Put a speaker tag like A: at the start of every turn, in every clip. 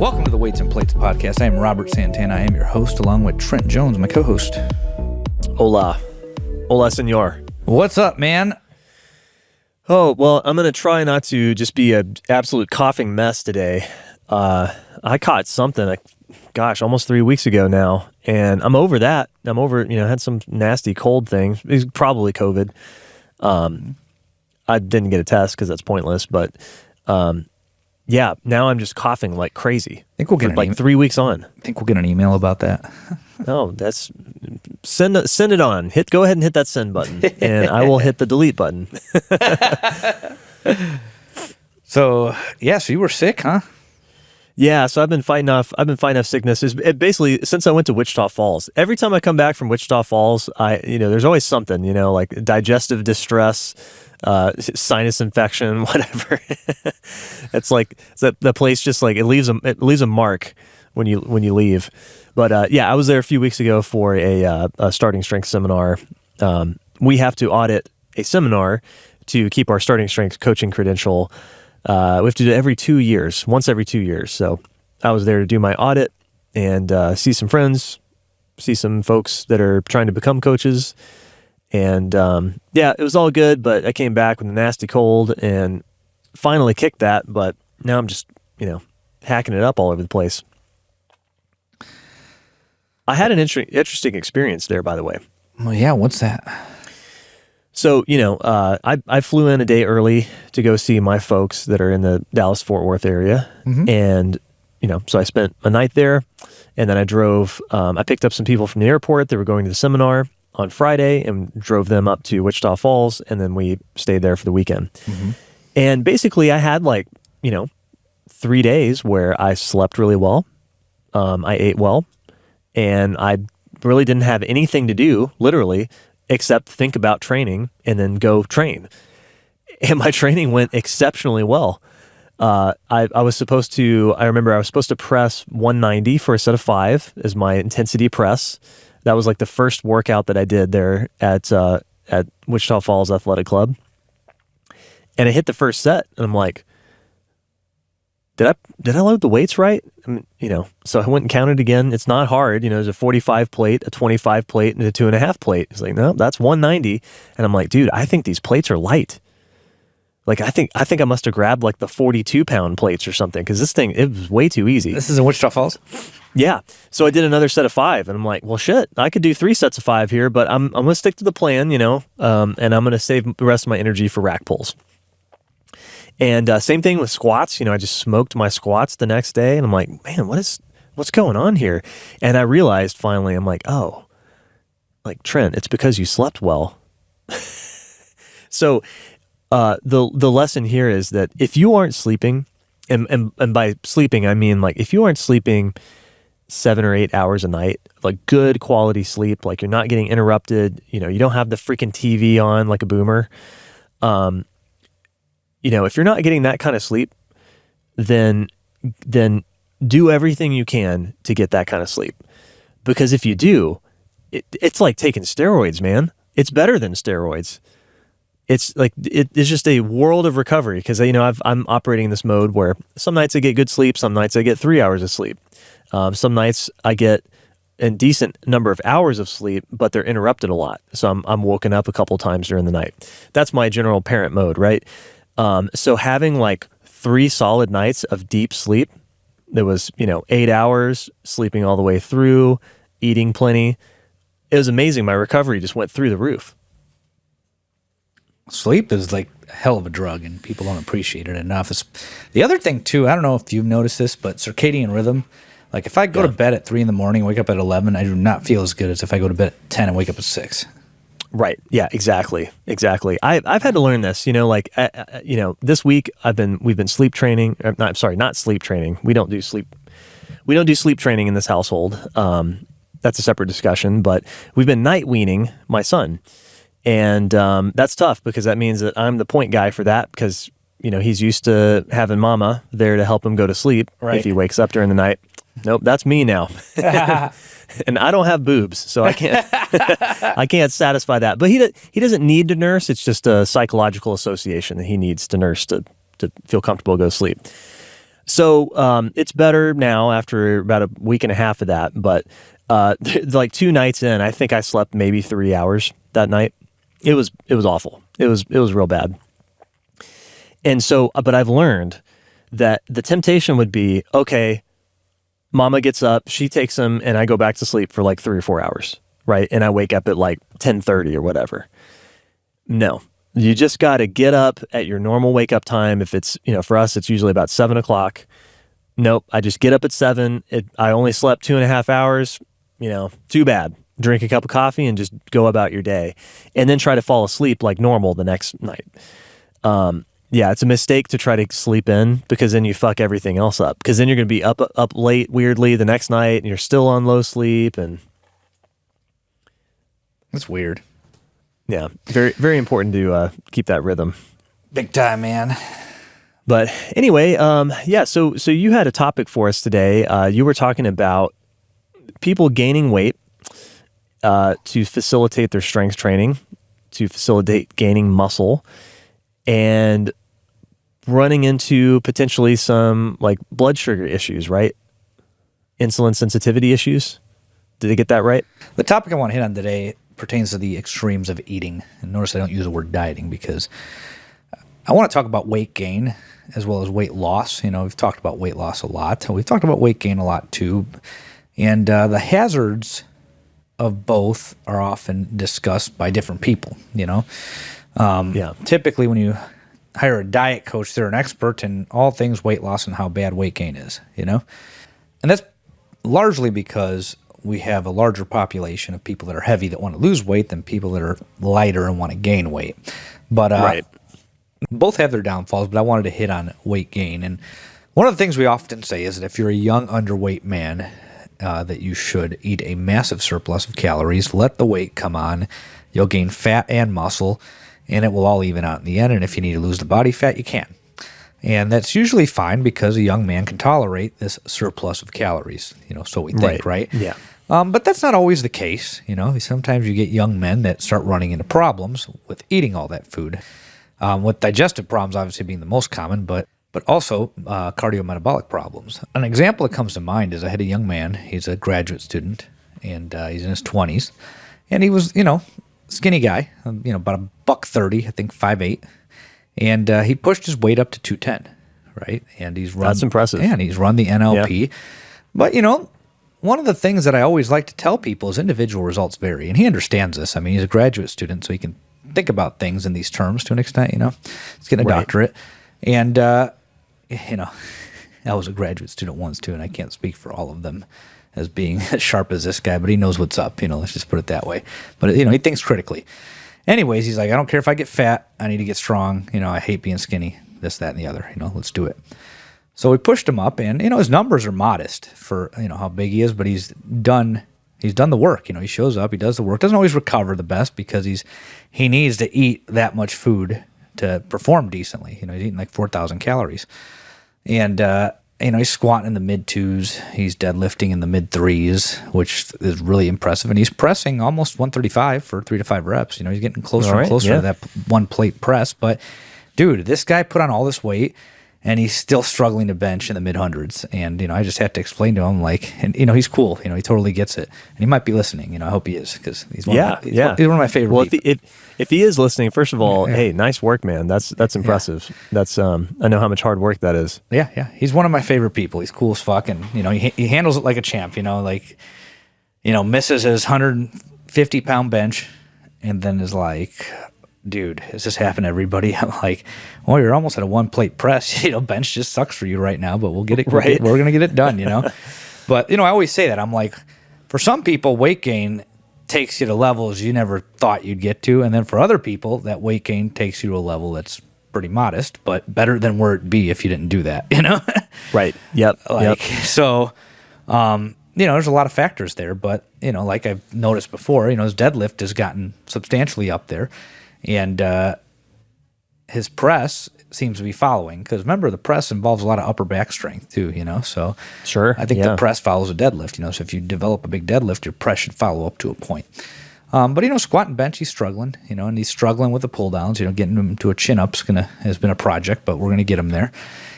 A: Welcome to the Weights and Plates podcast. I am Robert Santana. I am your host, along with Trent Jones, my co-host.
B: Hola. Hola, senor.
A: What's up, man?
B: Oh, well, I'm going to try not to just be an absolute coughing mess today. I caught something, almost 3 weeks ago now, and I'm over that. I'm over, had some nasty cold thing. It was probably COVID. I didn't get a test because that's pointless, but yeah, now I'm just coughing like crazy.
A: I think we'll get
B: like 3 weeks on.
A: I think we'll get an email about that.
B: Oh, that's send it on. Go ahead and hit that send button, and I will hit the delete button.
A: So you were sick, huh?
B: Yeah, so I've been fighting off sickness. Basically, since I went to Wichita Falls, every time I come back from Wichita Falls, there's always something, like digestive distress, sinus infection, whatever. It's like the place just like it leaves a mark when you leave. But I was there a few weeks ago for a starting strength seminar. We have to audit a seminar to keep our starting strength coaching credential. We have to do it once every 2 years. So I was there to do my audit and see some friends, see some folks that are trying to become coaches. And it was all good, but I came back with a nasty cold and finally kicked that. But now I'm just, hacking it up all over the place. I had an interesting experience there, by the way.
A: Well, yeah, what's that?
B: So, I flew in a day early to go see my folks that are in the Dallas-Fort Worth area. Mm-hmm. And, so I spent a night there, and then I drove, I picked up some people from the airport that were going to the seminar on Friday and drove them up to Wichita Falls, and then we stayed there for the weekend. Mm-hmm. And basically I had 3 days where I slept really well. I ate well, and I really didn't have anything to do, literally, except think about training and then go train. And my training went exceptionally well. I was supposed to press 190 for a set of 5 as my intensity press. That was like the first workout that I did there at Wichita Falls Athletic Club. And I hit the first set, and I'm like, did I load the weights right? I mean, so I went and counted again. It's not hard. There's a 45 plate, a 25 plate, and a 2.5 plate. It's like, no, that's 190. And I'm like, dude, I think these plates are light. Like, I think I must have grabbed like the 42-pound plates or something, because this thing, it was way too easy.
A: This is in Wichita Falls?
B: Yeah. So I did another set of 5, and I'm like, well, shit, I could do 3 sets of 5 here, but I'm going to stick to the plan, and I'm going to save the rest of my energy for rack pulls. And same thing with squats. I just smoked my squats the next day, and I'm like, man, what's going on here? And I realized finally, I'm like, oh, like Trent, it's because you slept well. So the lesson here is that if you aren't sleeping, and by sleeping I mean like if you aren't sleeping 7 or 8 hours a night, like good quality sleep, like you're not getting interrupted, you don't have the freaking TV on like a boomer. If you're not getting that kind of sleep, then do everything you can to get that kind of sleep. Because if you do, it's like taking steroids, man. It's better than steroids. It's like it's just a world of recovery, because I'm operating in this mode where some nights I get good sleep, some nights I get 3 hours of sleep. Some nights I get a decent number of hours of sleep, but they're interrupted a lot. So I'm woken up a couple times during the night. That's my general parent mode, right? So having like 3 solid nights of deep sleep, that was, 8 hours, sleeping all the way through, eating plenty. It was amazing. My recovery just went through the roof.
A: Sleep is like a hell of a drug, and people don't appreciate it enough. The other thing too, I don't know if you've noticed this, but circadian rhythm. Like if I go to bed at 3 a.m, wake up at 11, I do not feel as good as if I go to bed at 10 and wake up at 6.
B: Right. Yeah, exactly. I've had to learn this, this week we've been sleep training. Not sleep training. We don't do sleep training in this household. That's a separate discussion, but we've been night weaning my son. And that's tough, because that means that I'm the point guy for that, because, he's used to having mama there to help him go to sleep if he wakes up during the night. Nope, that's me now. And I don't have boobs, so I can't I can't satisfy that. But he doesn't need to nurse. It's just a psychological association that he needs to nurse to feel comfortable, go to sleep. So it's better now after about a week and a half of that. But like 2 nights in, I think I slept maybe 3 hours that night. It was awful. It was real bad. And so, but I've learned that the temptation would be, okay, mama gets up, she takes him, and I go back to sleep for like 3 or 4 hours, right? And I wake up at like 10:30 or whatever. No, you just got to get up at your normal wake up time. If it's, for us, it's usually about 7 o'clock. Nope, I just get up at 7. I only slept 2.5 hours. Too bad. Drink a cup of coffee and just go about your day, and then try to fall asleep like normal the next night. Yeah, it's a mistake to try to sleep in, because then you fuck everything else up. Because then you're going to be up late weirdly the next night, and you're still on low sleep, and
A: that's weird.
B: Yeah, very very important to keep that rhythm.
A: Big time, man.
B: But anyway, yeah. So you had a topic for us today. You were talking about people gaining weight to facilitate their strength training, to facilitate gaining muscle, and running into potentially some like blood sugar issues, right? Insulin sensitivity issues. Did I get that right?
A: The topic I want to hit on today pertains to the extremes of eating. And notice I don't use the word dieting, because I want to talk about weight gain as well as weight loss. We've talked about weight loss a lot. We've talked about weight gain a lot too. And the hazards of both are often discussed by different people,
B: Yeah.
A: Typically, when you hire a diet coach, they're an expert in all things weight loss and how bad weight gain is, And that's largely because we have a larger population of people that are heavy that want to lose weight than people that are lighter and want to gain weight. But
B: Right.
A: both have their downfalls, but I wanted to hit on weight gain. And one of the things we often say is that if you're a young, underweight man, that you should eat a massive surplus of calories, let the weight come on, you'll gain fat and muscle, and it will all even out in the end. And if you need to lose the body fat, you can. And that's usually fine, because a young man can tolerate this surplus of calories, so we think, right?
B: Yeah.
A: But that's not always the case. Sometimes you get young men that start running into problems with eating all that food, with digestive problems obviously being the most common, but also cardiometabolic problems. An example that comes to mind is I had a young man. He's a graduate student, and he's in his 20s, and he was, skinny guy, about $130, I think 5'8", and he pushed his weight up to 210, right? And he's run.
B: That's impressive.
A: Yeah, and he's run the NLP. Yeah. But one of the things that I always like to tell people is individual results vary, and he understands this. I mean, he's a graduate student, so he can think about things in these terms to an extent. He's getting a doctorate, and I was a graduate student once too, and I can't speak for all of them as being as sharp as this guy, but he knows what's up, let's just put it that way. But, he thinks critically. Anyways, he's like, I don't care if I get fat, I need to get strong, I hate being skinny, this, that, and the other, let's do it. So we pushed him up, and, his numbers are modest for, how big he is, but he's done the work. He shows up, he does the work, doesn't always recover the best, because he needs to eat that much food to perform decently. He's eating like 4,000 calories. And, he's squatting in the mid-2s. He's deadlifting in the mid-3s, which is really impressive. And he's pressing almost 135 for 3 to 5 reps. He's getting closer and closer to that one plate press. But, dude, this guy put on all this weight, and he's still struggling to bench in the mid-hundreds. And, I just had to explain to him, he's cool. He totally gets it. And he might be listening. I hope he is, because he's one of my favorite people.
B: If he is listening, first of all, hey, nice work, man. That's impressive. Yeah. That's I know how much hard work that is.
A: Yeah. He's one of my favorite people. He's cool as fuck, and he handles it like a champ. Misses his 150-pound bench, and then is like, dude, is this happening to everybody? I'm like, well, you're almost at a one-plate press. Bench just sucks for you right now, but we'll get it. Right. We're gonna get it done. But I always say that. I'm like, for some people, weight gain takes you to levels you never thought you'd get to, and then for other people, that weight gain takes you to a level that's pretty modest, but better than where it'd be if you didn't do that.
B: Right. Yep.
A: So, there's a lot of factors there, but like I've noticed before, his deadlift has gotten substantially up there, and his press seems to be following, because remember, the press involves a lot of upper back strength too, so
B: sure,
A: I think the press follows a deadlift, so if you develop a big deadlift, your press should follow up to a point. But squat and bench, he's struggling, and he's struggling with the pull downs. Getting him to a chin up has been a project, but we're gonna get him there.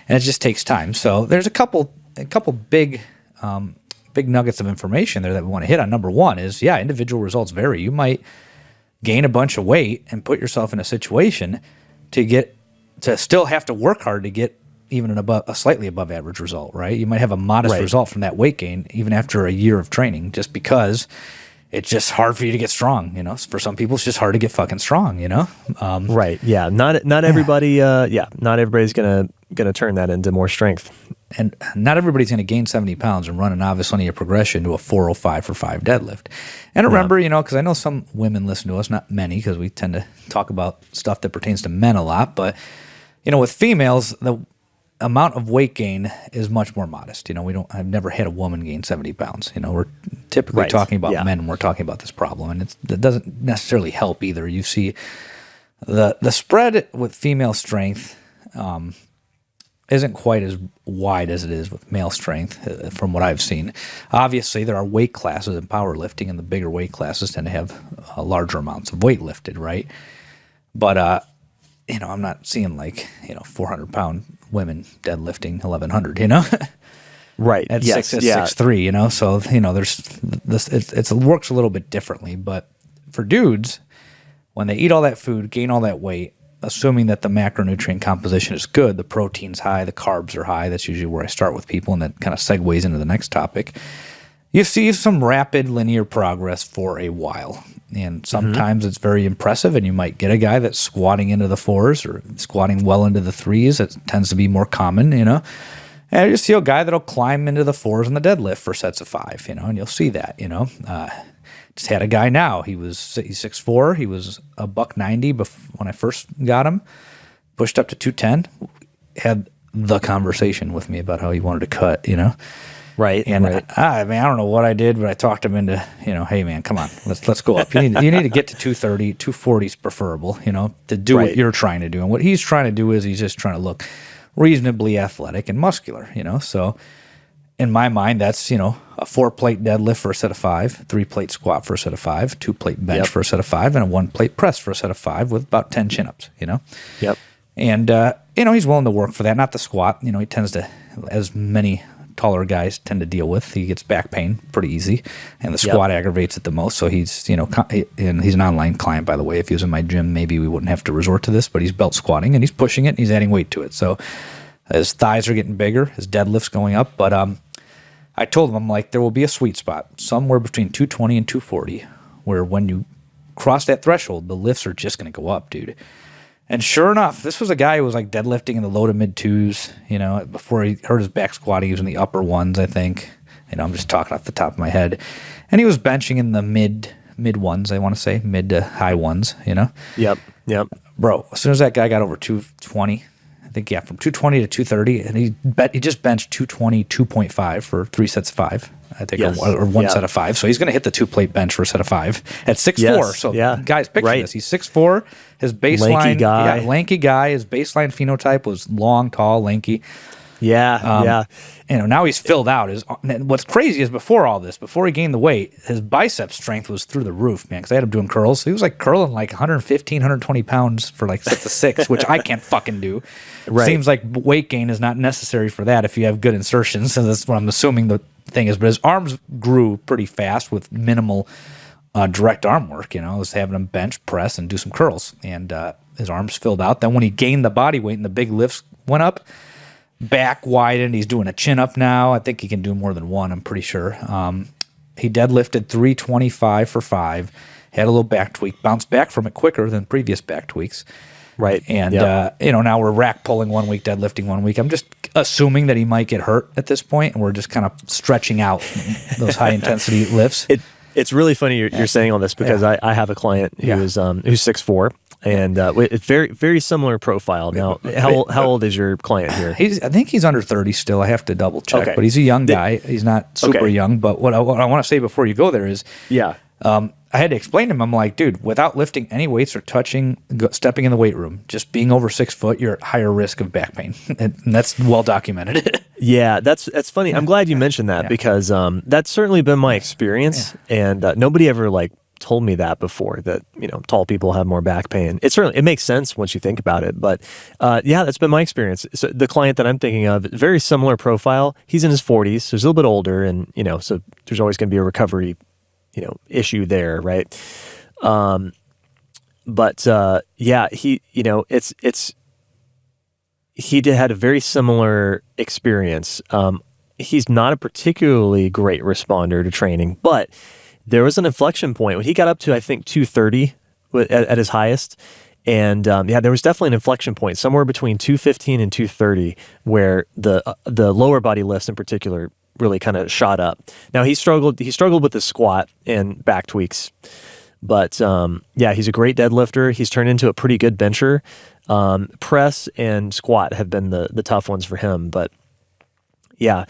A: and it just takes time. So there's a couple big nuggets of information there that we want to hit on. Number one is, individual results vary. You might gain a bunch of weight and put yourself in a situation to still have to work hard to get even a slightly above average result, right? You might have a modest result from that weight gain even after a year of training, just because it's just hard for you to get strong. For some people, it's just hard to get fucking strong.
B: Right. Yeah. Not everybody. Not everybody's gonna turn that into more strength.
A: And not everybody's going to gain 70 pounds and run a novice linear progression to a 405 for 5 deadlift. And remember, because I know some women listen to us, not many, because we tend to talk about stuff that pertains to men a lot. But, with females, the amount of weight gain is much more modest. I've never had a woman gain 70 pounds. We're typically talking about men when we're talking about this problem. And it doesn't necessarily help either. You see the spread with female strength, isn't quite as wide as it is with male strength from what I've seen. Obviously, there are weight classes in powerlifting, and the bigger weight classes tend to have larger amounts of weight lifted, right? But, I'm not seeing 400-pound women deadlifting 1,100, Right. At 6'3", so, there's this, it works a little bit differently. But for dudes, when they eat all that food, gain all that weight, assuming that the macronutrient composition is good, the protein's high, the carbs are high, that's usually where I start with people, and that kind of segues into the next topic. You see some rapid linear progress for a while, and sometimes it's very impressive, and you might get a guy that's squatting into the 4s or squatting well into the 3s. It tends to be more common, And you see a guy that'll climb into the 4s in the deadlift for sets of 5, and you'll see that, Just had a guy now. He's 6'4". He was a $190 when I first got him. Pushed up to 210. Had the conversation with me about how he wanted to cut,
B: Right.
A: And I don't know what I did, but I talked him into, hey man, come on, let's go up. You need to get to 230, 240 is preferable, to do what you're trying to do. And what he's trying to do is he's just trying to look reasonably athletic and muscular, So in my mind, that's, a 4-plate deadlift for a set of 5, 3-plate squat for a set of 5, 2-plate bench for a set of 5, and a 1-plate press for a set of 5 with about 10 chin-ups,
B: Yep.
A: And, he's willing to work for that, not the squat. He tends to, as many taller guys tend to deal with, he gets back pain pretty easy, and the squat aggravates it the most. So he's, and he's an online client, by the way. If he was in my gym, maybe we wouldn't have to resort to this, but he's belt squatting, and he's pushing it, and he's adding weight to it. So his thighs are getting bigger, his deadlift's going up, but, I told him, I'm like, there will be a sweet spot somewhere between 220 and 240 where when you cross that threshold, the lifts are just going to go up, dude. And sure enough, this was a guy who was deadlifting in the low to mid 2s, before he hurt his back squatting, he was in the upper 1s, I think. I'm just talking off the top of my head. And he was benching in the mid 1s, I want to say, mid to high 1s,
B: Yep.
A: Bro, as soon as that guy got over 220, I think, from 220 to 230, and he just benched 220, 2.5 for 3 sets of 5, I think, or one set of 5. So he's going to hit the 2-plate bench for a set of 5 at 6'4". So guys, picture this. He's 6'4". His baseline, lanky guy. His baseline phenotype was long, tall, lanky.
B: Yeah.
A: Now he's filled out. What's crazy is before all this, before he gained the weight, his bicep strength was through the roof, man, because I had him doing curls. He was curling 115, 120 pounds for sets of 6, which I can't fucking do. Right. Seems like weight gain is not necessary for that if you have good insertions. So that's what I'm assuming the thing is. But his arms grew pretty fast with minimal direct arm work. I was having him bench, press, and do some curls. And his arms filled out. Then when he gained the body weight and the big lifts went up, back widened. He's doing a chin up now. I think he can do more than one, I'm pretty sure. He deadlifted 325 for 5, had a little back tweak, bounced back from it quicker than previous back tweaks.
B: Right.
A: And, now we're rack pulling 1 week, deadlifting 1 week. I'm just assuming that he might get hurt at this point, and we're just kind of stretching out those high intensity lifts.
B: It's really funny you're saying all this because I have a client who's 6'4", and it's very, very similar profile. Now, how old is your client here?
A: I think he's under 30 still. I have to double check, but he's a young guy. He's not super young. But what I want to say before you go there is, I had to explain to him. I'm like, dude, without lifting any weights or stepping in the weight room, just being over 6 foot, you're at higher risk of back pain, and that's well documented.
B: Yeah, that's funny. I'm glad you mentioned that because that's certainly been my experience, and nobody ever told me that before, that, tall people have more back pain. It makes sense once you think about it. But yeah, that's been my experience. So the client that I'm thinking of, very similar profile. He's in his 40s, so he's a little bit older, and so there's always going to be a recovery, issue there, right? But yeah, had a very similar experience. He's not a particularly great responder to training, but there was an inflection point when he got up to, I think, 230 at his highest. And there was definitely an inflection point somewhere between 215 and 230 where the lower body lifts in particular really kind of shot up. Now he struggled with the squat and back tweaks, but he's a great deadlifter. He's turned into a pretty good bencher. Press and squat have been the tough ones for him, but yeah,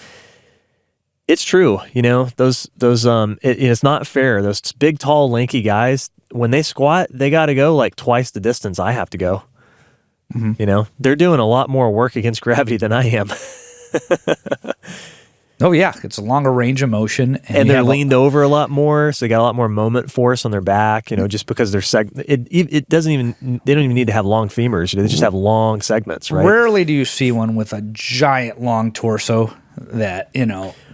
B: it's true. It's not fair. Those big, tall, lanky guys, when they squat, they got to go like twice the distance I have to go. Mm-hmm. They're doing a lot more work against gravity than I am.
A: Oh yeah, it's a longer range of motion,
B: and they're leaned over a lot more, so they got a lot more moment force on their back. Just because they're it doesn't even, they don't even need to have long femurs. They just have long segments, right?
A: Rarely do you see one with a giant long torso that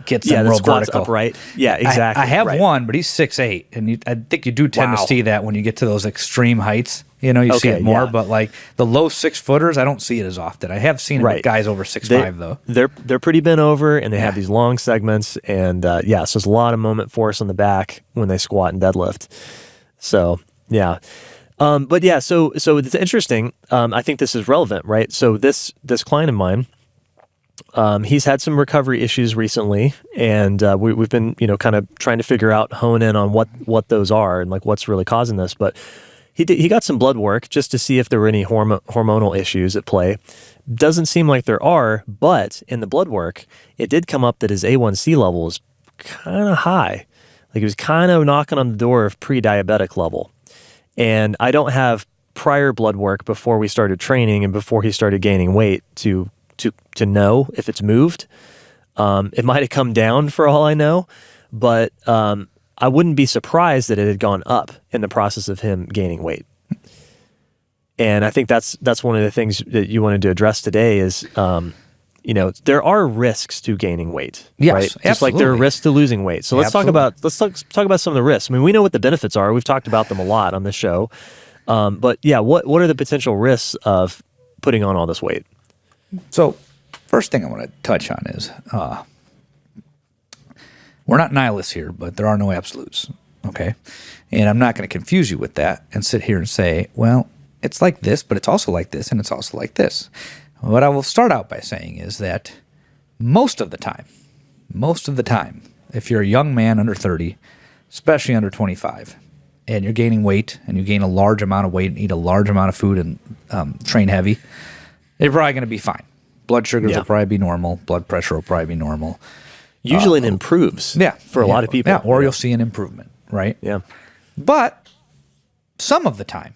A: gets them real vertical.
B: Upright. Yeah, exactly.
A: I have one, but he's 6'8", and I think you do tend to see that when you get to those extreme heights. You see it more, but like the low 6-footers, I don't see it as often. I have seen it with guys over 6'5", though.
B: They're pretty bent over, and they have these long segments, and so there's a lot of moment force on the back when they squat and deadlift. So yeah, but yeah, so it's interesting. I think this is relevant, right? So this client of mine, he's had some recovery issues recently, and we've been kind of trying to hone in on what those are and like what's really causing this, but. He got some blood work just to see if there were any hormonal issues at play. Doesn't seem like there are, but in the blood work, it did come up that his A1C level is kind of high. Like he was kind of knocking on the door of pre-diabetic level. And I don't have prior blood work before we started training and before he started gaining weight to know if it's moved. It might have come down for all I know, but I wouldn't be surprised that it had gone up in the process of him gaining weight. And I think that's one of the things that you wanted to address today is, there are risks to gaining weight,
A: yes,
B: right?
A: Absolutely.
B: Just like there are risks to losing weight. So let's talk about some of the risks. I mean, we know what the benefits are. We've talked about them a lot on this show. But yeah, what are the potential risks of putting on all this weight?
A: So first thing I want to touch on is, we're not nihilists here, but there are no absolutes, okay? And I'm not going to confuse you with that and sit here and say, well, it's like this, but it's also like this, and it's also like this. What I will start out by saying is that most of the time, if you're a young man under 30, especially under 25, and you're gaining weight, and you gain a large amount of weight and eat a large amount of food and train heavy, you're probably going to be fine. Blood sugars will probably be normal. Blood pressure will probably be normal.
B: Usually it improves for a lot of people.
A: Yeah, or you'll see an improvement, right?
B: Yeah.
A: But some of the time,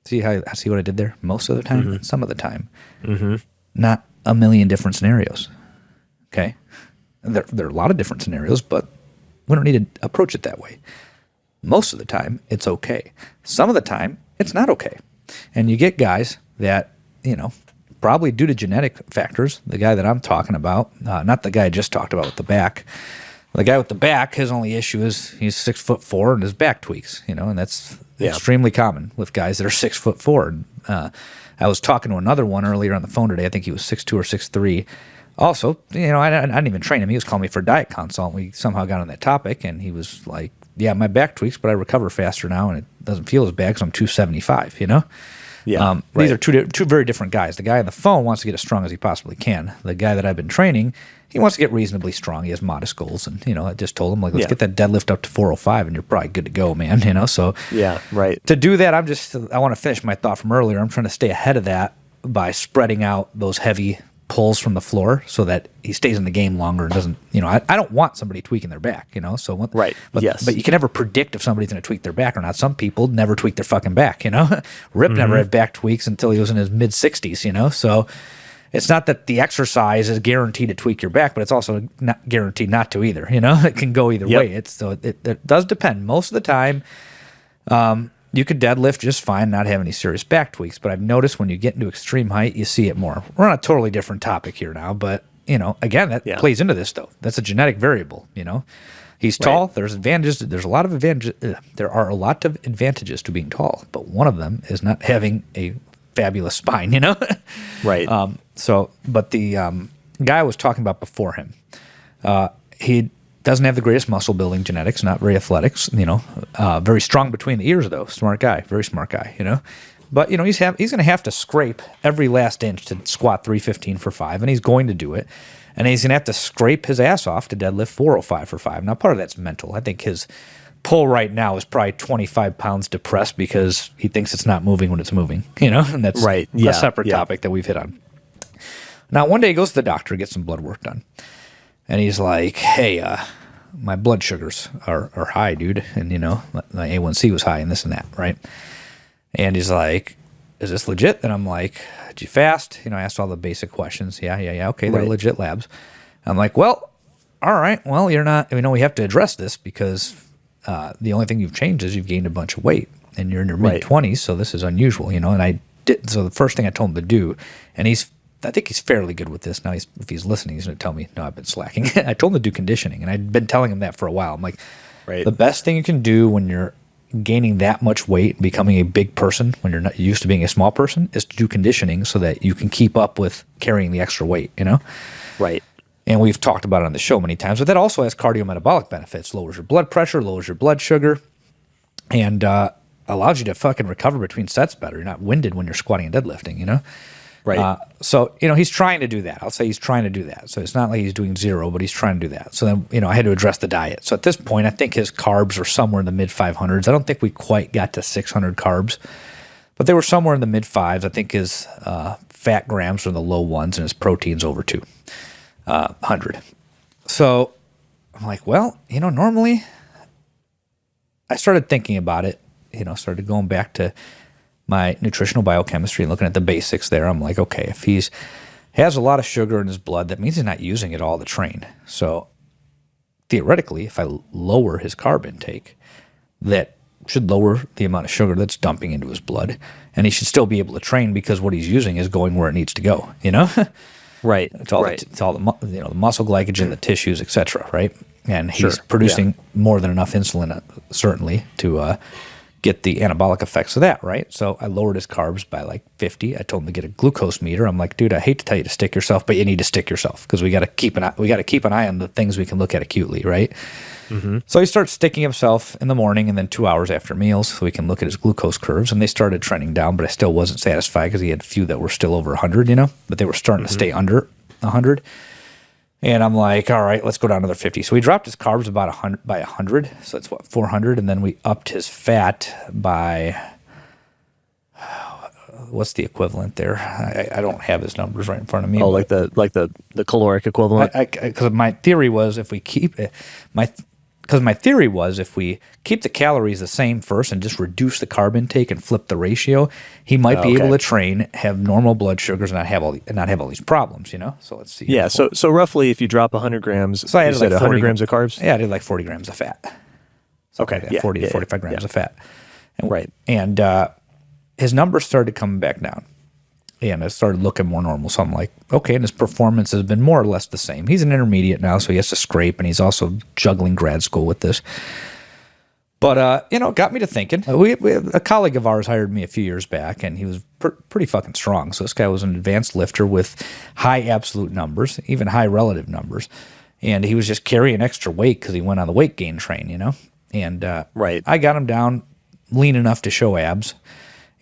A: see what I did there? Most of the time, some of the time, not a million different scenarios, okay? There are a lot of different scenarios, but we don't need to approach it that way. Most of the time, it's okay. Some of the time, it's not okay. And you get guys that, probably due to genetic factors, the guy that I'm talking about, not the guy I just talked about with the back. The guy with the back, his only issue is he's 6'4" and his back tweaks, and that's extremely common with guys that are 6'4". And, I was talking to another one earlier on the phone today. I think he was 6'2" or 6'3". Also, I didn't even train him. He was calling me for a diet consult. We somehow got on that topic, and he was like, yeah, my back tweaks, but I recover faster now, and it doesn't feel as bad because I'm 275, Yeah, These are two very different guys. The guy on the phone wants to get as strong as he possibly can. The guy that I've been training, he wants to get reasonably strong. He has modest goals, and I just told him let's get that deadlift up to 405, and you're probably good to go, man. So to do that, I want to finish my thought from earlier. I'm trying to stay ahead of that by spreading out those heavy pulls from the floor so that he stays in the game longer and doesn't. I don't want somebody tweaking their back. So but you can never predict if somebody's going to tweak their back or not. Some people never tweak their fucking back. Rip never had back tweaks until he was in his mid 60s. So it's not that the exercise is guaranteed to tweak your back, but it's also not guaranteed not to either. It can go either way. It does depend. Most of the time, you could deadlift just fine, not have any serious back tweaks. But I've noticed when you get into extreme height, you see it more. We're on a totally different topic here now, but again, that plays into this though. That's a genetic variable. He's tall. There's advantages. There are a lot of advantages to being tall, but one of them is not having a fabulous spine.
B: Right.
A: But the guy I was talking about before him, he doesn't have the greatest muscle building genetics, not very athletics. Very strong between the ears though. Smart guy, very smart guy. But he's going to have to scrape every last inch to squat 315 for 5, and he's going to do it. And he's going to have to scrape his ass off to deadlift 405 for 5. Now, part of that's mental. I think his pull right now is probably 25 pounds depressed because he thinks it's not moving when it's moving, and that's a separate topic that we've hit on. Now, one day he goes to the doctor, gets some blood work done. And he's like, hey, my blood sugars are high, dude. And, my A1C was high and this and that, right? And he's like, is this legit? And I'm like, did you fast? I asked all the basic questions. Yeah. Okay, they're legit labs. I'm like, well, all right. Well, you're not, we have to address this because the only thing you've changed is you've gained a bunch of weight and you're in your mid-20s, so this is unusual, And I did, so the first thing I told him to do, and I think he's fairly good with this. Now, if he's listening, he's going to tell me, no, I've been slacking. I told him to do conditioning, and I'd been telling him that for a while. I'm like, the best thing you can do when you're gaining that much weight, becoming a big person when you're not used to being a small person, is to do conditioning so that you can keep up with carrying the extra weight,
B: Right.
A: And we've talked about it on the show many times, but that also has cardiometabolic benefits. Lowers your blood pressure, lowers your blood sugar, and allows you to fucking recover between sets better. You're not winded when you're squatting and deadlifting,
B: Right.
A: So, he's trying to do that. I'll say he's trying to do that. So it's not like he's doing zero, but he's trying to do that. So then, I had to address the diet. So at this point, I think his carbs are somewhere in the mid 500s. I don't think we quite got to 600 carbs, but they were somewhere in the mid 5s. I think his fat grams are in the low 1s and his protein's over 200. So I'm like, well, normally I started thinking about it, started going back to my nutritional biochemistry and looking at the basics there. I'm like, okay, if he has a lot of sugar in his blood, that means he's not using it all to train. So theoretically, if I lower his carb intake, that should lower the amount of sugar that's dumping into his blood, and he should still be able to train because what he's using is going where it needs to go.
B: Right.
A: It's all the muscle glycogen, the tissues, etc. Right, and he's producing more than enough insulin, certainly, to get the anabolic effects of that, right? So I lowered his carbs by like 50. I told him to get a glucose meter. I'm like, dude, I hate to tell you to stick yourself, but you need to stick yourself because we got to keep an eye on the things we can look at acutely, right? Mm-hmm. So he starts sticking himself in the morning and then 2 hours after meals so we can look at his glucose curves. And they started trending down, but I still wasn't satisfied because he had a few that were still over 100, but they were starting to stay under 100. And I'm like, all right, let's go down another 50. So we dropped his carbs about 100 by 100. So that's 400. And then we upped his fat by, what's the equivalent there? I don't have his numbers right in front of me.
B: Oh, like the caloric equivalent?
A: Because my theory was if we keep the calories the same first and just reduce the carb intake and flip the ratio, he might be able to train, have normal blood sugars, and not have all these problems. So let's see.
B: Yeah. So roughly, if you drop 100 grams,
A: so I had
B: you said 100 grams of carbs.
A: Yeah, I did like 40 grams of fat.
B: Okay.
A: Like 40 to 45 grams of fat.
B: Right.
A: And his numbers started coming back down. And it started looking more normal. So I'm like, okay, and his performance has been more or less the same. He's an intermediate now, so he has to scrape, and he's also juggling grad school with this. But, it got me to thinking. A colleague of ours hired me a few years back, and he was pretty fucking strong. So this guy was an advanced lifter with high absolute numbers, even high relative numbers. And he was just carrying extra weight because he went on the weight gain train, And I got him down lean enough to show abs.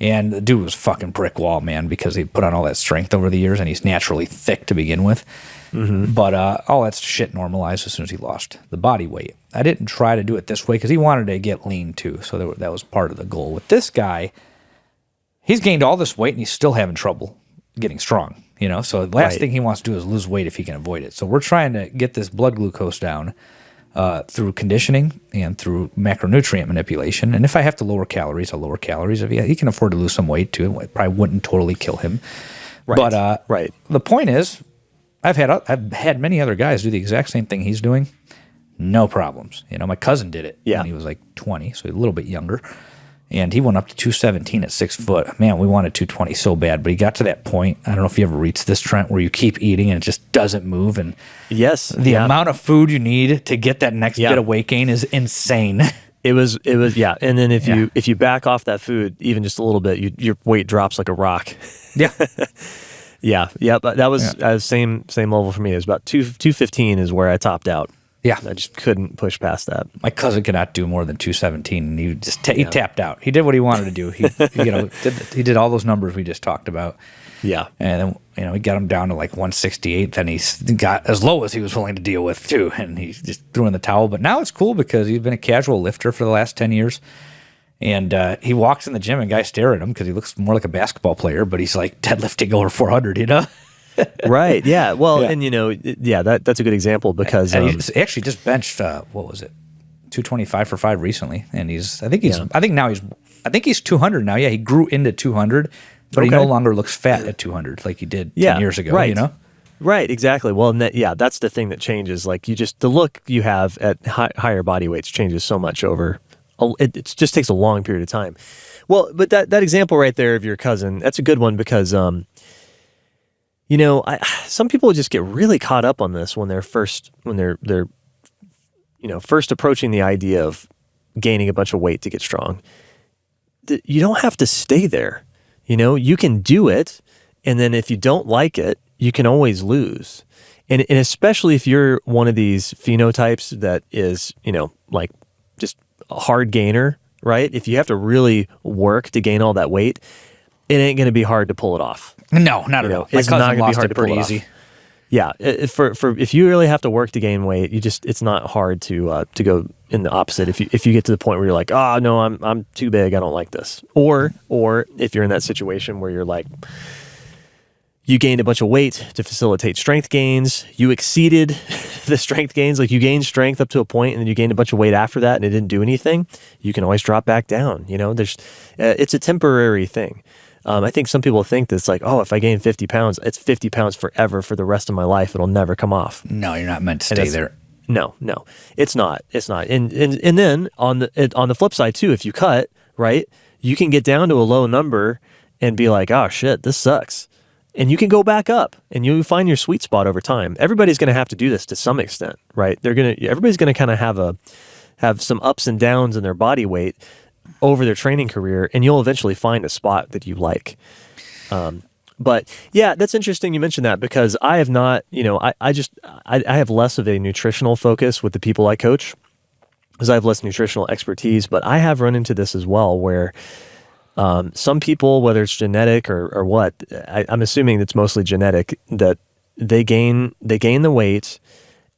A: And the dude was fucking brick wall, man, because he put on all that strength over the years, and he's naturally thick to begin with. Mm-hmm. But all that shit normalized as soon as he lost the body weight. I didn't try to do it this way because he wanted to get lean too, so that was part of the goal. With this guy, he's gained all this weight, and he's still having trouble getting strong. So the last thing he wants to do is lose weight if he can avoid it. So we're trying to get this blood glucose down through conditioning and through macronutrient manipulation. And if I have to lower calories, I'll lower calories. If he can afford to lose some weight too, it probably wouldn't totally kill him.
B: Right.
A: But
B: right.
A: the point is, I've had many other guys do the exact same thing he's doing, no problems. My cousin did it when he was like 20, so a little bit younger, and he went up to 217 at 6 foot. Man, we wanted 220 so bad, but he got to that point. I don't know if you ever reached this, Trent, where you keep eating and it just doesn't move, and the amount of food you need to get that next bit of weight gain is insane.
B: It was, yeah. And then if you back off that food even just a little bit, your weight drops like a rock.
A: Yeah.
B: Yeah. But that was same level for me. It was about 215 is where I topped out.
A: Yeah.
B: I just couldn't push past that.
A: My cousin could not do more than 217, and he just he tapped out. He did what he wanted to do. He he did all those numbers we just talked about.
B: Yeah.
A: And then we got him down to like 168. Then he got as low as he was willing to deal with too, and he just threw in the towel. But now it's cool because he's been a casual lifter for the last 10 years. And he walks in the gym and guys stare at him because he looks more like a basketball player, but he's like deadlifting over 400,
B: Right. Yeah. Well, and that's a good example because
A: and he actually just benched what was it, 225 for 5 recently, and I think he's 200 now. Yeah, he grew into 200, but he no longer looks fat at 200 like he did 10 years ago.
B: Right. Right. Exactly. Well, that's the thing that changes. Like the look you have at higher body weights changes so much over. It just takes a long period of time. Well, but that example right there of your cousin, that's a good one because. Some people just get really caught up on this when they're first approaching the idea of gaining a bunch of weight to get strong. You don't have to stay there. You can do it, and then if you don't like it, you can always lose. And especially if you're one of these phenotypes that is, like just a hard gainer, right? If you have to really work to gain all that weight, it ain't going to be hard to pull it off.
A: No, not at all.
B: It's not going to be hard to pull easy. Yeah, for if you really have to work to gain weight, it's not hard to go in the opposite. If you get to the point where you're like, oh no, I'm too big, I don't like this, or if you're in that situation where you're like, you gained a bunch of weight to facilitate strength gains, you exceeded the strength gains, like you gained strength up to a point, and then you gained a bunch of weight after that, and it didn't do anything. You can always drop back down. It's a temporary thing. I think some people think that it's like, oh, if I gain 50 pounds, it's 50 pounds forever for the rest of my life. It'll never come off.
A: No, you're not meant to stay there.
B: No, it's not. It's not. And then on the flip side too, if you cut, right, you can get down to a low number and be like, oh shit, this sucks. And you can go back up and you find your sweet spot over time. Everybody's going to have to do this to some extent, right? Everybody's going to kind of have some ups and downs in their body weight over their training career, and you'll eventually find a spot that you like. But yeah, that's interesting you mentioned that because I have not, I have less of a nutritional focus with the people I coach because I have less nutritional expertise, but I have run into this as well where some people, whether it's genetic or what, I'm assuming it's mostly genetic, that they gain the weight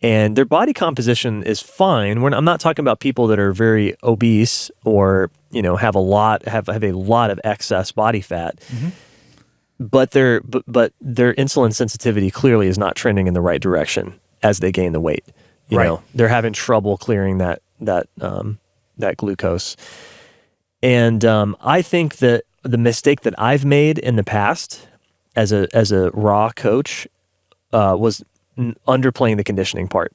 B: and their body composition is fine. I'm not talking about people that are very obese or have a lot of excess body fat, but their insulin sensitivity clearly is not trending in the right direction as they gain the weight. They're having trouble clearing that glucose, and I think that the mistake that I've made in the past as a raw coach was underplaying the conditioning part.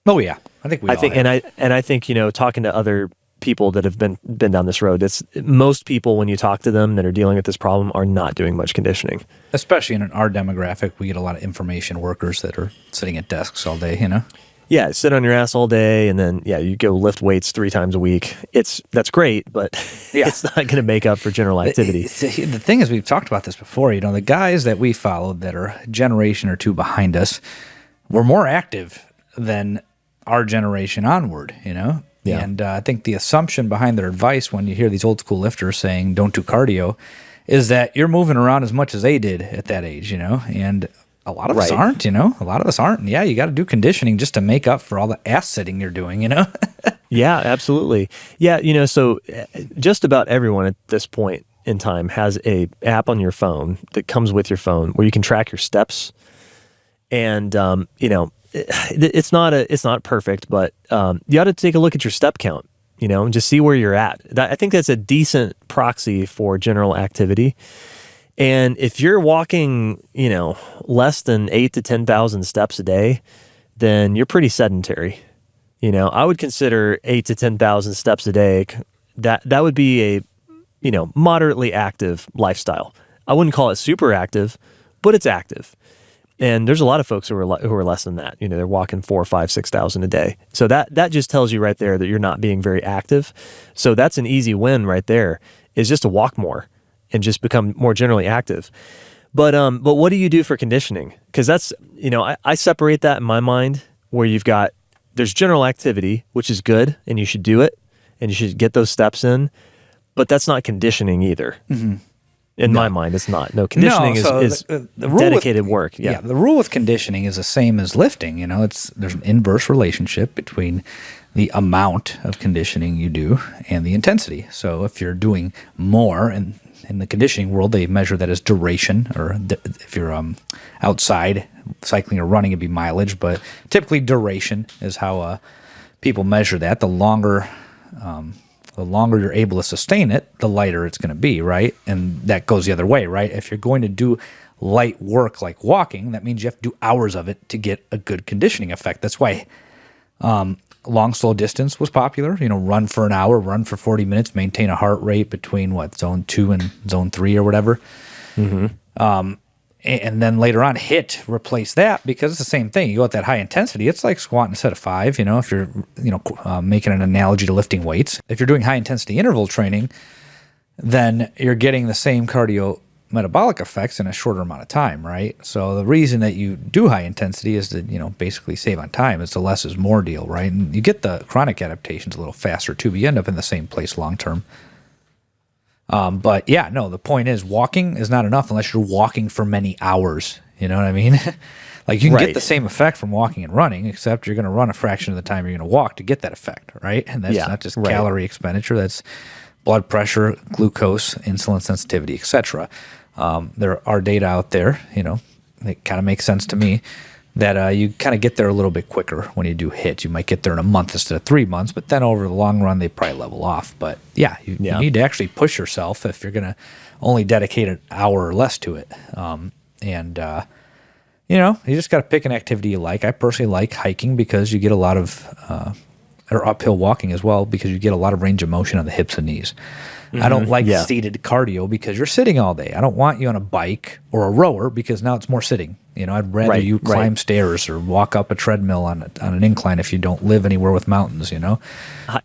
A: Oh yeah, I think
B: I think talking to other people that have been down this road, it's most people when you talk to them that are dealing with this problem are not doing much conditioning.
A: Especially in our demographic, we get a lot of information workers that are sitting at desks all day.
B: Yeah, sit on your ass all day, and then you go lift weights 3 times a week. That's great, but it's not going to make up for general activity.
A: The thing is, we've talked about this before. The guys that we followed that are a generation or two behind us were more active than our generation onward. Yeah. And I think the assumption behind their advice when you hear these old school lifters saying don't do cardio is that you're moving around as much as they did at that age. And a lot of us aren't, a lot of us aren't. And you got to do conditioning just to make up for all the ass sitting you're doing,
B: Yeah, absolutely. Yeah, so just about everyone at this point in time has a app on your phone that comes with your phone where you can track your steps. And, it's not perfect, but you ought to take a look at your step count, and just see where you're at. I think that's a decent proxy for general activity. And if you're walking, less than 8 to 10,000 steps a day, then you're pretty sedentary. I would consider 8 to 10,000 steps a day. That would be a, moderately active lifestyle. I wouldn't call it super active, but it's active. And there's a lot of folks who are less than that. They're walking 4, 5, 6,000 a day. So that just tells you right there that you're not being very active. So that's an easy win right there, is just to walk more and just become more generally active. But what do you do for conditioning? Because that's, I separate that in my mind where there's general activity, which is good, and you should do it, and you should get those steps in, but that's not conditioning either. Mm-hmm. In my mind, it's not. No, conditioning is the dedicated work. Yeah.
A: The rule with conditioning is the same as lifting. There's an inverse relationship between the amount of conditioning you do and the intensity. So if you're doing more, and in the conditioning world, they measure that as duration, or if you're outside cycling or running, it'd be mileage, but typically duration is how people measure that. The longer you're able to sustain it, the lighter it's going to be, right? And that goes the other way, right? If you're going to do light work like walking, that means you have to do hours of it to get a good conditioning effect. That's why long, slow distance was popular. Run for an hour, run for 40 minutes, maintain a heart rate between zone 2 and zone 3 or whatever. Mm-hmm. And then later on, HIIT replace that, because it's the same thing. You go at that high intensity, it's like squatting a set of 5. If you're making an analogy to lifting weights, if you're doing high intensity interval training, then you're getting the same cardiometabolic effects in a shorter amount of time, right? So the reason that you do high intensity is to basically save on time. It's the less is more deal, right? And you get the chronic adaptations a little faster too, but you end up in the same place long term. But yeah, no, the point is walking is not enough unless you're walking for many hours. You know what I mean? Like you can get the same effect from walking and running, except you're going to run a fraction of the time you're going to walk to get that effect, right? And that's not just calorie expenditure, that's blood pressure, glucose, insulin sensitivity, etc. There are data out there, it kind of makes sense to me, that you kind of get there a little bit quicker when you do HIIT. You might get there in a month instead of 3 months, but then over the long run, they probably level off. But you need to actually push yourself if you're going to only dedicate an hour or less to it. You just got to pick an activity you like. I personally like hiking because you get a lot of, or uphill walking as well, because you get a lot of range of motion on the hips and knees. Mm-hmm. I don't like seated cardio because you're sitting all day. I don't want you on a bike or a rower because now it's more sitting. I'd rather you climb stairs or walk up a treadmill on an incline if you don't live anywhere with mountains,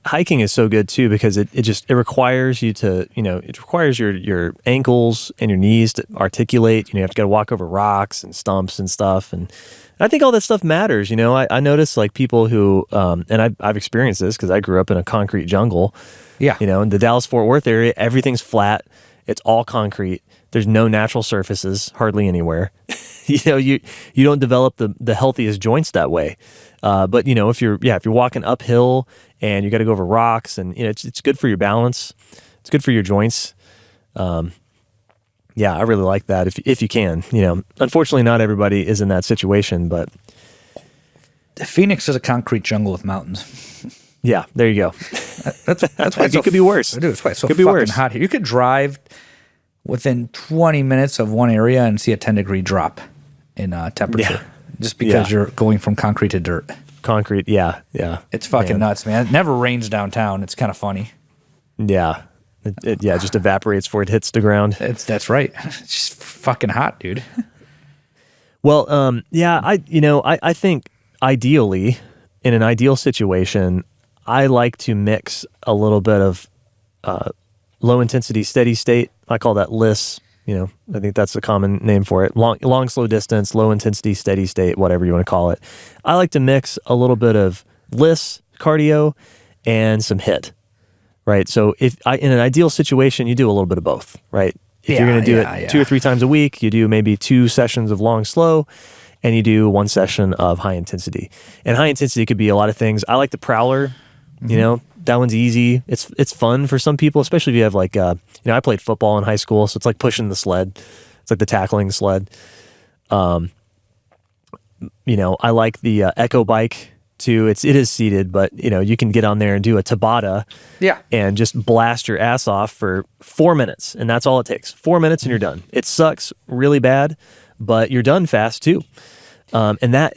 B: Hiking is so good too because it requires you to, it requires your ankles and your knees to articulate. You have to go walk over rocks and stumps and stuff. And I think all that stuff matters. I notice like people who, and I've experienced this because I grew up in a concrete jungle. Yeah. In the Dallas-Fort Worth area, everything's flat. It's all concrete. There's no natural surfaces hardly anywhere. You don't develop the healthiest joints that way. But if you're walking uphill and you got to go over rocks, and it's good for your balance. It's good for your joints. I really like that if you can. Unfortunately, not everybody is in that situation, but
A: Phoenix is a concrete jungle with mountains.
B: Yeah, there you go.
A: That's why
B: it could be worse.
A: Dude, it's why it's so fucking hot here. You could drive within 20 minutes of one area and see a 10-degree drop in temperature, just because you're going from concrete to dirt.
B: Concrete, yeah.
A: It's fucking nuts, man. It never rains downtown. It's kind of funny.
B: Yeah, it just evaporates before it hits the ground.
A: That's right. It's just fucking hot, dude.
B: Well, I think ideally, in an ideal situation, I like to mix a little bit of low intensity, steady state. I call that LISS. I think that's a common name for it. Long, slow distance, low intensity, steady state, whatever you want to call it. I like to mix a little bit of LISS, cardio, and some HIIT, right? So in an ideal situation, you do a little bit of both, right? If you're going to do it 2 or 3 times a week, you do maybe 2 sessions of long, slow, and you do 1 session of high intensity. And high intensity could be a lot of things. I like the prowler, that one's easy. It's fun for some people, especially if you have like, I played football in high school, so it's like pushing the sled. It's like the tackling sled. I like the Echo bike. too. It is seated, but you can get on there and do a Tabata.
A: Yeah.
B: And just blast your ass off for 4 minutes, and that's all it takes. 4 minutes and you're done. It sucks really bad, but you're done fast too. And that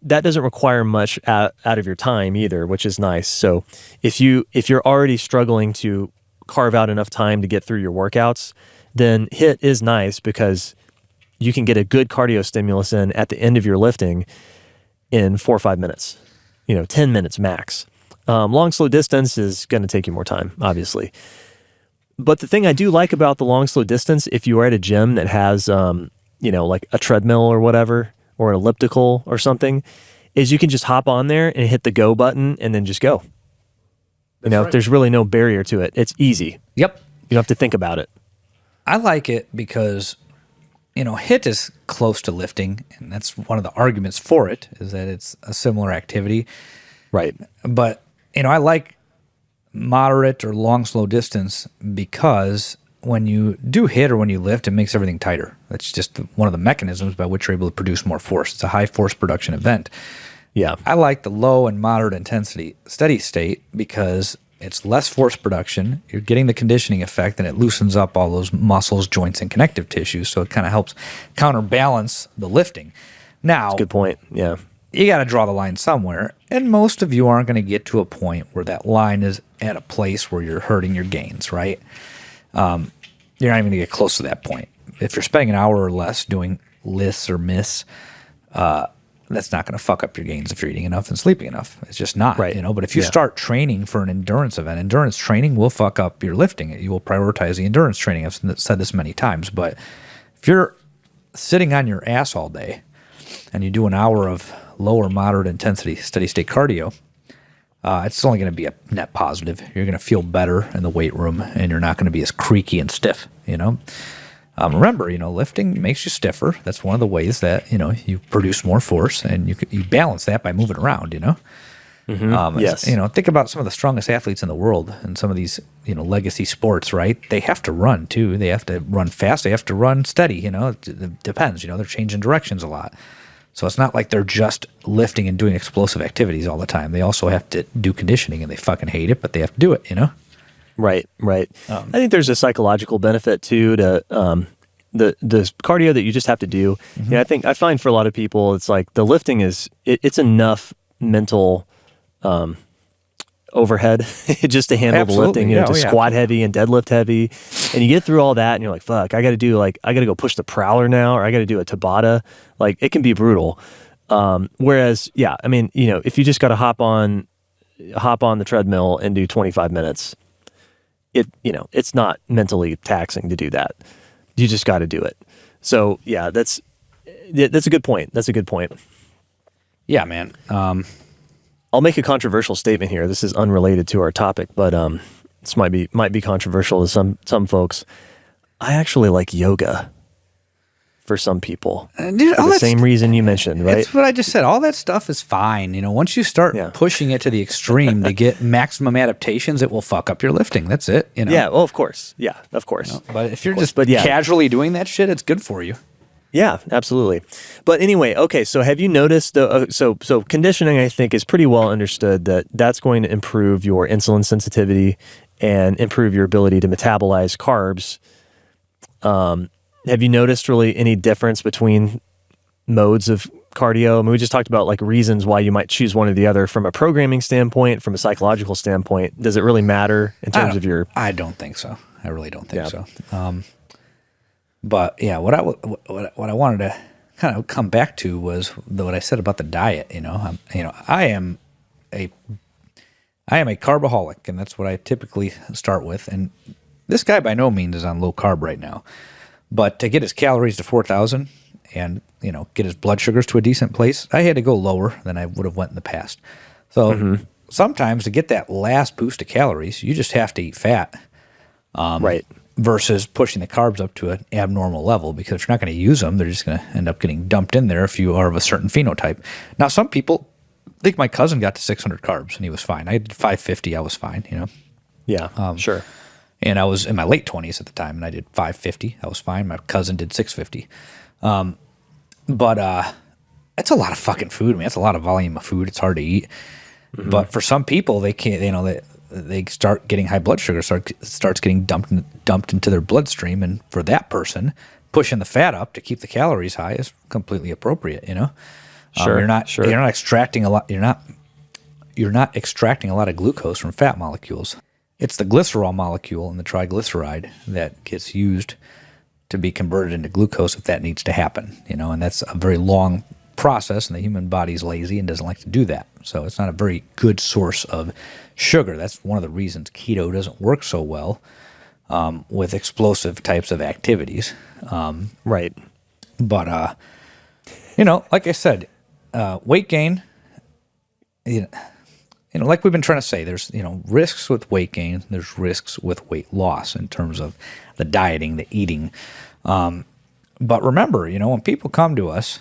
B: doesn't require much out of your time either, which is nice. So if you're already struggling to carve out enough time to get through your workouts, then HIIT is nice because you can get a good cardio stimulus in at the end of your lifting in 4 or 5 minutes, 10 minutes max. Long, slow distance is going to take you more time, obviously. But the thing I do like about the long, slow distance, if you are at a gym that has, like a treadmill or whatever, or an elliptical or something, is you can just hop on there and hit the go button and then just go. Right. There's really no barrier to it. It's easy.
A: Yep.
B: You don't have to think about it.
A: I like it because, HIIT is close to lifting, and that's one of the arguments for it, is that it's a similar activity.
B: Right.
A: But, I like moderate or long, slow distance because when you do HIIT or when you lift, it makes everything tighter. That's just one of the mechanisms by which you're able to produce more force. It's a high force production event.
B: Yeah.
A: I like the low and moderate intensity steady state because it's less force production. You're getting the conditioning effect, and it loosens up all those muscles, joints, and connective tissues. So it kind of helps counterbalance the lifting. Now,
B: that's a good point. Yeah.
A: You got to draw the line somewhere, and most of you aren't going to get to a point where that line is at a place where you're hurting your gains, right? You're not even going to get close to that point. If you're spending an hour or less doing lifts or miss, that's not going to fuck up your gains if you're eating enough and sleeping enough. It's just not,
B: right.
A: But if you start training for an endurance event, endurance training will fuck up your lifting. You will prioritize the endurance training. I've said this many times, but if you're sitting on your ass all day and you do an hour of low or moderate intensity steady state cardio, it's only going to be a net positive. You're going to feel better in the weight room, and you're not going to be as creaky and stiff, Remember, lifting makes you stiffer. That's one of the ways that, you produce more force, and you balance that by moving around,
B: Mm-hmm. Yes.
A: Think about some of the strongest athletes in the world and some of these, legacy sports, right? They have to run too. They have to run fast. They have to run steady, it depends, they're changing directions a lot. So it's not like they're just lifting and doing explosive activities all the time. They also have to do conditioning, and they fucking hate it, but they have to do it,
B: Right. I think there's a psychological benefit too to the cardio that you just have to do.
A: Mm-hmm.
B: I find for a lot of people, it's like the lifting it's enough mental overhead just to handle the lifting, to squat heavy and deadlift heavy, and you get through all that and you're like, fuck, I got to go push the prowler now, or I got to do a Tabata. Like, it can be brutal. Whereas, if you just got to hop on the treadmill and do 25 minutes, it's not mentally taxing to do that. You just got to do it. So yeah, that's a good point. That's a good point.
A: Yeah, man.
B: I'll make a controversial statement here. This is unrelated to our topic, but this might be controversial to some folks. I actually like yoga for some people.
A: Dude,
B: for the same reason you mentioned, right?
A: That's what I just said. All that stuff is fine. Once you start pushing it to the extreme to get maximum adaptations, it will fuck up your lifting. That's it.
B: Yeah, well, of course. Yeah, of course.
A: But if you're casually doing that shit, it's good for you.
B: Yeah, absolutely. But anyway, okay, so have you noticed, so conditioning, I think, is pretty well understood that's going to improve your insulin sensitivity and improve your ability to metabolize carbs. Have you noticed really any difference between modes of cardio? I mean, we just talked about like reasons why you might choose one or the other from a programming standpoint, from a psychological standpoint. Does it really matter in terms of your...
A: I don't think so. I really don't think so. But yeah, what I wanted to kind of come back to was what I said about the diet. I am a carboholic, and that's what I typically start with. And this guy by no means is on low carb right now, but to get his calories to 4,000 and get his blood sugars to a decent place, I had to go lower than I would have went in the past. So sometimes to get that last boost of calories, you just have to eat fat.
B: Right.
A: Versus pushing the carbs up to an abnormal level, because if you're not going to use them, they're just going to end up getting dumped in there if you are of a certain phenotype. Now, some people, I think my cousin got to 600 carbs and he was fine. I did 550, I was fine,
B: Yeah, sure.
A: And I was in my late 20s at the time, and I did 550, I was fine. My cousin did 650. But it's a lot of fucking food. I mean, it's a lot of volume of food. It's hard to eat. But for some people, they can't, they start getting high blood sugar, starts getting dumped into their bloodstream. And for that person, pushing the fat up to keep the calories high is completely appropriate,
B: Sure.
A: You're not extracting a lot. You're not extracting a lot of glucose from fat molecules. It's the glycerol molecule and the triglyceride that gets used to be converted into glucose if that needs to happen, and that's a very long process, and the human body's lazy and doesn't like to do that. So it's not a very good source of sugar. That's one of the reasons keto doesn't work so well with explosive types of activities.
B: Right.
A: But, like I said, weight gain, like we've been trying to say, there's, risks with weight gain, there's risks with weight loss in terms of the dieting, the eating. But remember, when people come to us,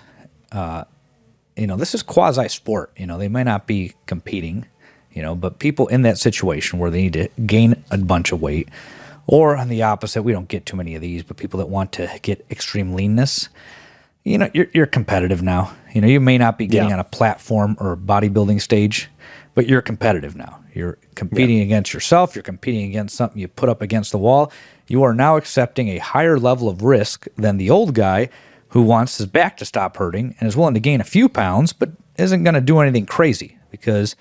A: this is quasi sport, they might not be competing, but people in that situation where they need to gain a bunch of weight, or on the opposite, we don't get too many of these, but people that want to get extreme leanness, you're competitive now. You may not be getting on a platform or bodybuilding stage, but you're competitive now. You're competing against yourself. You're competing against something you put up against the wall. You are now accepting a higher level of risk than the old guy who wants his back to stop hurting and is willing to gain a few pounds, but isn't going to do anything crazy because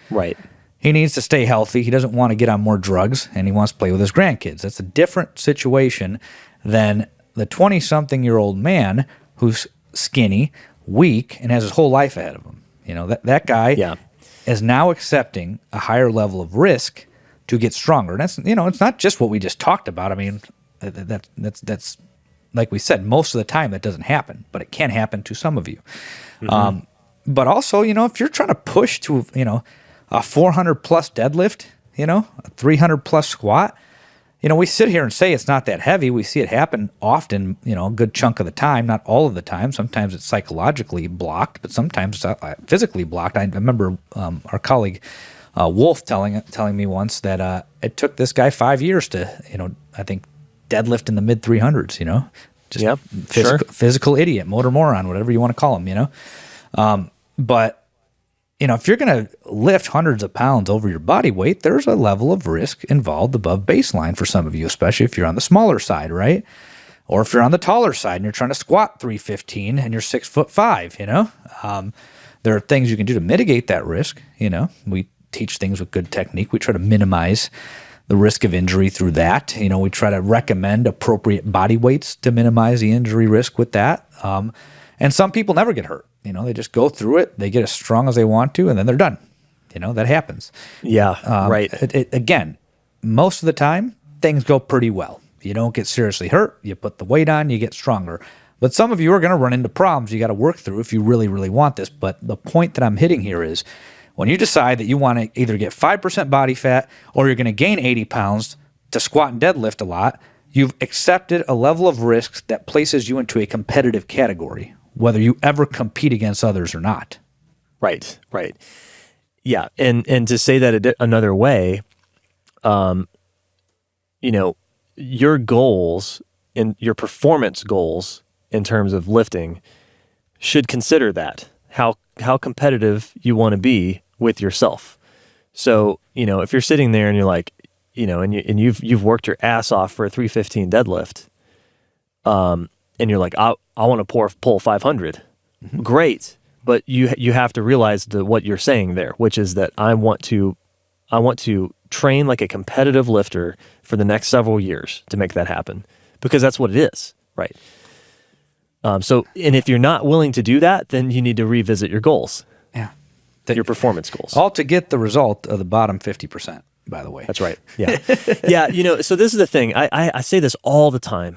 A: he needs to stay healthy. He doesn't want to get on more drugs, and he wants to play with his grandkids. That's a different situation than the 20-something-year-old man who's skinny, weak, and has his whole life ahead of him. That guy is now accepting a higher level of risk to get stronger. And that's, it's not just what we just talked about. I mean, that's like we said, most of the time that doesn't happen, but it can happen to some of you. But also, if you're trying to push to, a 400 plus deadlift, a 300 plus squat, we sit here and say it's not that heavy. We see it happen often, a good chunk of the time, not all of the time. Sometimes it's psychologically blocked, but sometimes it's physically blocked. I remember our colleague Wolf telling me once that it took this guy 5 years to, I think, deadlift in the mid 300s, just physical idiot, motor moron, whatever you want to call him, but if you're going to lift hundreds of pounds over your body weight, there's a level of risk involved above baseline for some of you, especially if you're on the smaller side, right? Or if you're on the taller side and you're trying to squat 315 and you're 6'5", there are things you can do to mitigate that risk. We teach things with good technique. We try to minimize the risk of injury through that. We try to recommend appropriate body weights to minimize the injury risk with that. And some people never get hurt. They just go through it. They get as strong as they want to, and then they're done. That happens.
B: Right.
A: Again, most of the time, things go pretty well. You don't get seriously hurt. You put the weight on, you get stronger. But some of you are going to run into problems you got to work through if you really, really want this. But the point that I'm hitting here is when you decide that you want to either get 5% body fat or you're going to gain 80 pounds to squat and deadlift a lot, you've accepted a level of risk that places you into a competitive category, whether you ever compete against others or not.
B: Right. Yeah. And to say that another way, your goals and your performance goals in terms of lifting should consider that, how competitive you want to be with yourself. So, if you're sitting there and you're like, and you've worked your ass off for a 315 deadlift, and you're like, I want to pull 500. Great. But you have to realize what you're saying there, which is that I want to train like a competitive lifter for the next several years to make that happen, because that's what it is, right? And if you're not willing to do that, then you need to revisit your goals.
A: Yeah.
B: Your performance goals.
A: All to get the result of the bottom 50%, by the way.
B: That's right. Yeah. Yeah. So this is the thing. I say this all the time.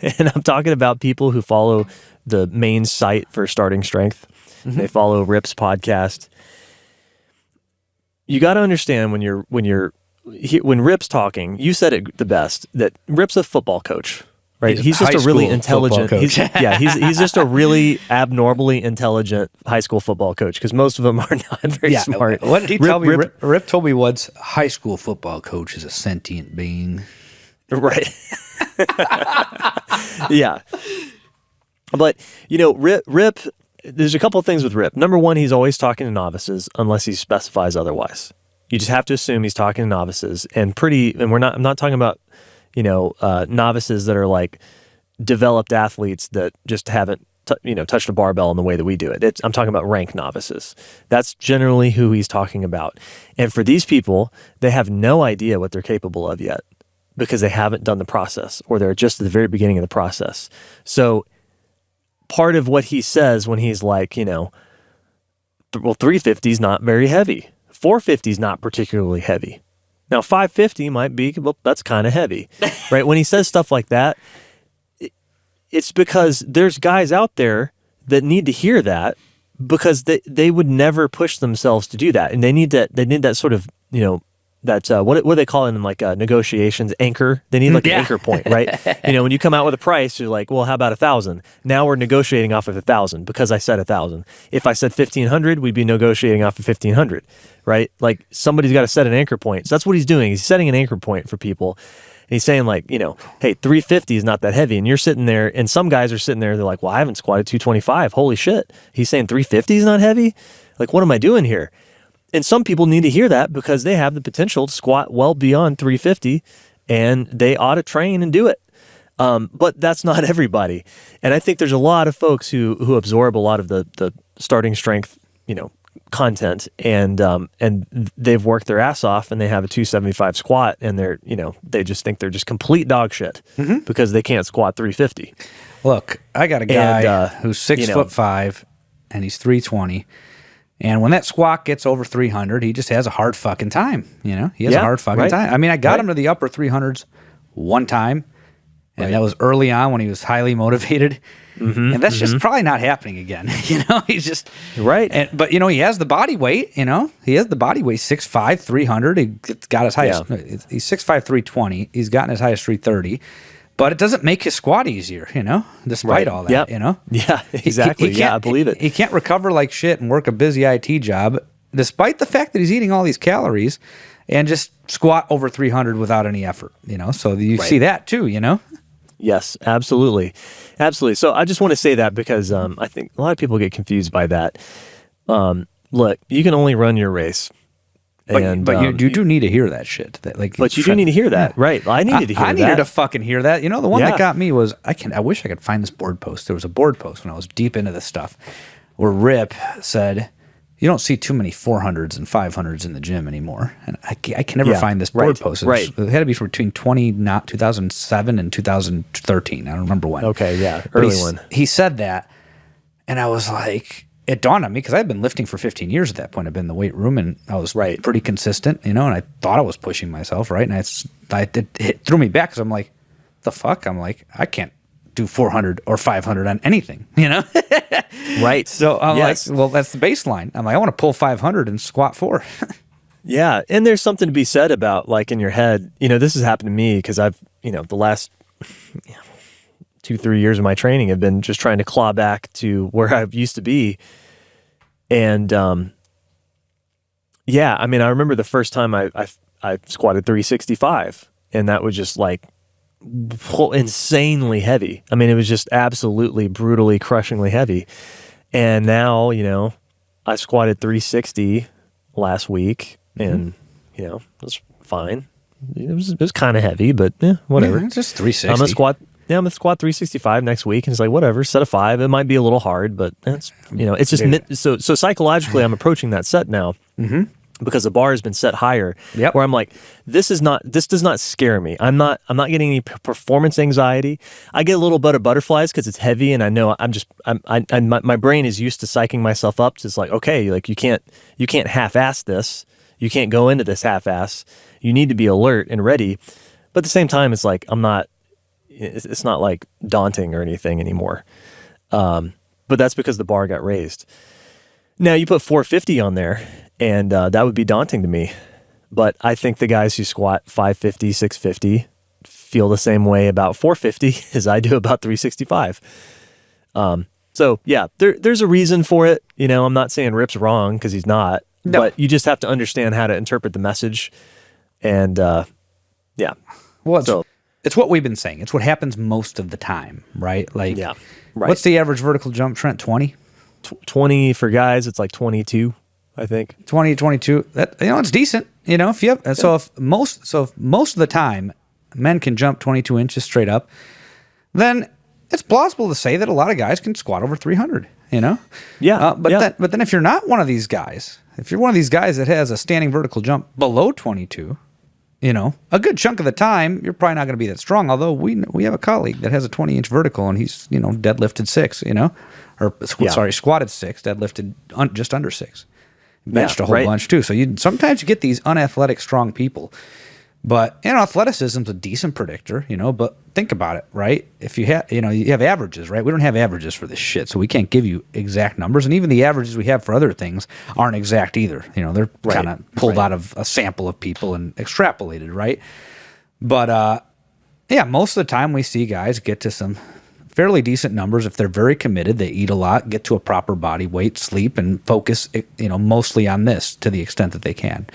B: And I'm talking about people who follow the main site for starting strength. They follow Rip's podcast. You got to understand when Rip's talking, you said it the best, that Rip's a football coach, right? He's just a really intelligent, he's just a really abnormally intelligent high school football coach, because most of them are not very smart.
A: What did he tell me? Rip told me once, high school football coach is a sentient being.
B: Right. Yeah. But, Rip there's a couple of things with Rip. Number one, he's always talking to novices unless he specifies otherwise. You just have to assume he's talking to novices, and I'm not talking about, novices that are like developed athletes that just haven't touched a barbell in the way that we do it. I'm talking about ranked novices. That's generally who he's talking about. And for these people, they have no idea what they're capable of yet because they haven't done the process, or they're just at the very beginning of the process. So part of what he says when he's like, 350 is not very heavy. 450 is not particularly heavy. Now 550 might be, well, that's kind of heavy, right? When he says stuff like that, it's because there's guys out there that need to hear that, because they would never push themselves to do that. And they need that sort of, what do they call it in like negotiations? Anchor. They need like an anchor point, right? When you come out with a price, you're like, well, how about 1,000? Now we're negotiating off of 1,000 because I said 1,000. If I said 1,500, we'd be negotiating off of 1,500, right? Like somebody's got to set an anchor point. So that's what he's doing. He's setting an anchor point for people. And he's saying like, hey, 350 is not that heavy. And you're sitting there, and some guys are sitting there, they're like, well, I haven't squatted 225. Holy shit. He's saying 350 is not heavy? Like, what am I doing here? And some people need to hear that because they have the potential to squat well beyond 350, and they ought to train and do it. But that's not everybody. And I think there's a lot of folks who absorb a lot of the starting strength, content, and they've worked their ass off, and they have a 275 squat, and they just think they're just complete dog shit because they can't squat 350.
A: Look, I got a guy who's 6'5", and he's 320. And when that squat gets over 300, he just has a hard fucking time. He has a hard fucking time. I mean, I got him to the upper 300s one time, and that was early on when he was highly motivated. And that's just probably not happening again. He's just
B: right.
A: But he has the body weight. He has the body weight 6'5", 300. He got as high as he's 6'5", 320. He's gotten as high as 330. But it doesn't make his squat easier, despite all that,
B: Yeah, exactly. I believe it.
A: He can't recover like shit and work a busy IT job, despite the fact that he's eating all these calories, and just squat over 300 without any effort, So you see that too,
B: Yes, absolutely. Absolutely. So I just want to say that because I think a lot of people get confused by that. Look, you can only run your race.
A: But you do need to hear that shit.
B: But you do need to hear that, right? I needed to hear that. I needed
A: to fucking hear that. The one that got me was, I wish I could find this board post. There was a board post when I was deep into this stuff where Rip said, you don't see too many 400s and 500s in the gym anymore. And I can never find this board post. It had to be between 2007 and 2013. I don't remember when.
B: Okay, yeah, early one.
A: He said that, and I was like, it dawned on me because I'd been lifting for 15 years at that point. I've been in the weight room, and I was pretty consistent, and I thought I was pushing myself, right? And it threw me back because I'm like, the fuck? I'm like, I can't do 400 or 500 on anything,
B: Right.
A: So I'm like, well, that's the baseline. I'm like, I want to pull 500 and squat 4.
B: Yeah, and there's something to be said about, like, in your head, this has happened to me because I've, the last 2-3 years of my training have been just trying to claw back to where I used to be. And I mean, I remember the first time I squatted 365, and that was just like insanely heavy. I mean, it was just absolutely brutally, crushingly heavy. And now, I squatted 360 last week, and it was fine. It was kind of heavy, but whatever.
A: Yeah, it's just 360.
B: I'm gonna squat 365 next week, and it's like, whatever, set of 5. It might be a little hard, but that's it's just so psychologically I'm approaching that set now because the bar has been set higher.
A: Yep.
B: Where I'm like, this does not scare me. I'm not getting any performance anxiety. I get a little bit of butterflies because it's heavy, and I know my brain is used to psyching myself up. It's like, okay, like you can't half-ass this. You can't go into this half-ass. You need to be alert and ready. But at the same time, it's like it's not like daunting or anything anymore. But that's because the bar got raised. Now you put 450 on there, and that would be daunting to me. But I think the guys who squat 550, 650 feel the same way about 450 as I do about 365. So yeah, there's a reason for it. I'm not saying Rip's wrong because he's not, but you just have to understand how to interpret the message. And yeah.
A: Well, it's what we've been saying. It's what happens most of the time, right? Like,
B: yeah, right.
A: What's the average vertical jump, Trent? 20?
B: 20 for guys. It's like 22, I think.
A: 20, 22. That, it's decent. If you have, so if most of the time men can jump 22 inches straight up, then it's plausible to say that a lot of guys can squat over 300.
B: Yeah.
A: But then if you're not one of these guys, if you're one of these guys that has a standing vertical jump below 22, a good chunk of the time you're probably not going to be that strong. Although we have a colleague that has a 20-inch vertical and he's deadlifted 6, squatted 6, deadlifted just under 6, benched a whole bunch too. So sometimes you get these unathletic strong people. But athleticism's a decent predictor, but think about it, right? If you have you have averages, right? We don't have averages for this shit, so we can't give you exact numbers, and even the averages we have for other things aren't exact either. They're kind of pulled out of a sample of people and extrapolated, right? But most of the time we see guys get to some fairly decent numbers if they're very committed. They eat a lot, get to a proper body weight, sleep, and focus, mostly on this to the extent that they can.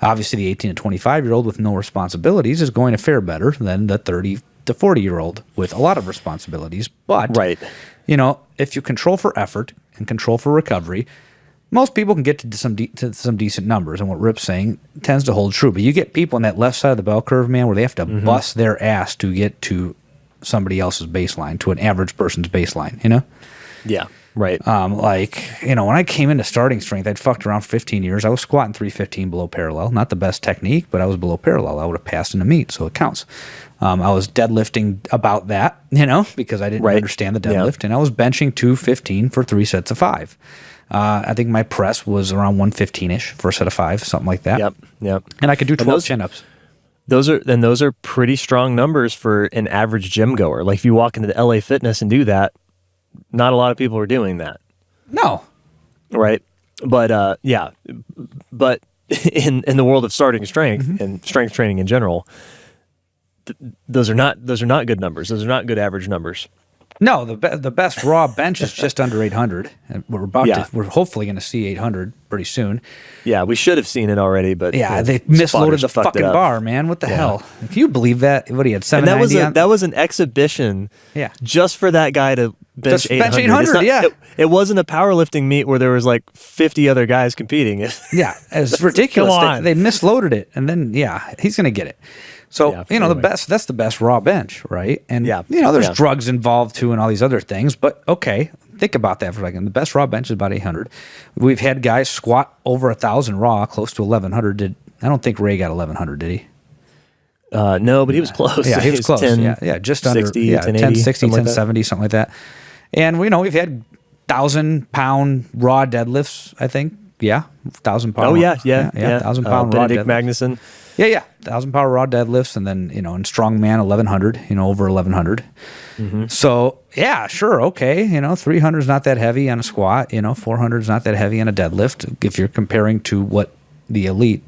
A: Obviously, the 18 to 25-year-old with no responsibilities is going to fare better than the 30 to 40-year-old with a lot of responsibilities. But, if you control for effort and control for recovery, most people can get to some decent numbers. And what Rip's saying tends to hold true. But you get people on that left side of the bell curve, man, where they have to bust their ass to get to somebody else's baseline, to an average person's baseline,
B: Yeah, right.
A: When I came into starting strength, I'd fucked around for 15 years. I was squatting 315 below parallel. Not the best technique, but I was below parallel. I would have passed into meet, so it counts. I was deadlifting about that, because I didn't understand the deadlift, and I was benching 215 for 3 sets of 5. I think my press was around 115-ish for a set of 5, something like that.
B: Yep.
A: And I could do 12 chin-ups.
B: Those are pretty strong numbers for an average gym goer. Like if you walk into the LA Fitness and do that, not a lot of people are doing that.
A: No.
B: Right. But but in the world of starting strength and strength training in general, those are not good numbers. Those are not good average numbers.
A: No, the best raw bench is just under 800, and we're hopefully going to see 800 pretty soon.
B: Yeah, we should have seen it already, but
A: they misloaded the fucking bar, man. What the hell? Can you believe that? What he had 790
B: and that was an exhibition, just for that guy to bench 800.
A: Bench 800,
B: it wasn't a powerlifting meet where there was like 50 other guys competing.
A: It's ridiculous. Come on. They misloaded it, and then he's going to get it. So, that's the best raw bench, right? And, there's drugs involved too and all these other things. But, okay, think about that for a second. The best raw bench is about 800. We've had guys squat over 1,000 raw, close to 1,100. I don't think Ray got 1,100, did he?
B: No, but he was close.
A: Yeah, he was close. 10, just
B: 60,
A: under 1060, 1070, something like that. And, we've had 1,000-pound raw deadlifts, I think. Yeah, 1,000-pound.
B: Oh, yeah.
A: 1,000-pound raw
B: Benedict
A: deadlifts.
B: Magnuson.
A: Yeah. 1,000-pound raw deadlifts, and then, in strongman, 1,100, over 1,100. So, sure, okay. 300 is not that heavy on a squat. 400 is not that heavy on a deadlift if you're comparing to what the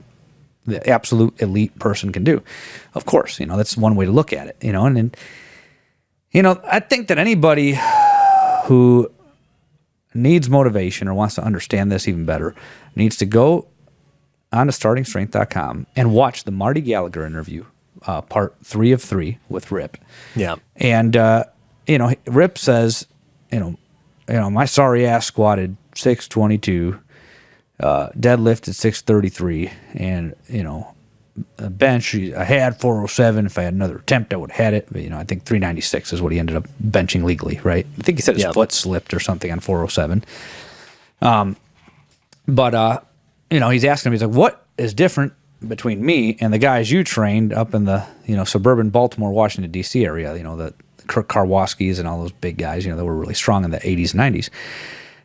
A: absolute elite person can do. Of course, that's one way to look at it, and I think that anybody who needs motivation or wants to understand this even better needs to go on to startingstrength.com and watch the Marty Gallagher interview, part 3 of 3 with Rip.
B: Yeah.
A: And, Rip says, my sorry ass squatted 622, deadlifted 633, and, a bench, I had 407. If I had another attempt, I would have had it. But, I think 396 is what he ended up benching legally, right? I think he said his foot slipped or something on 407. He's asking him, he's like, what is different between me and the guys you trained up in the, suburban Baltimore, Washington, D.C. area, the Kirk Karwoskis and all those big guys, that were really strong in the 80s and 90s.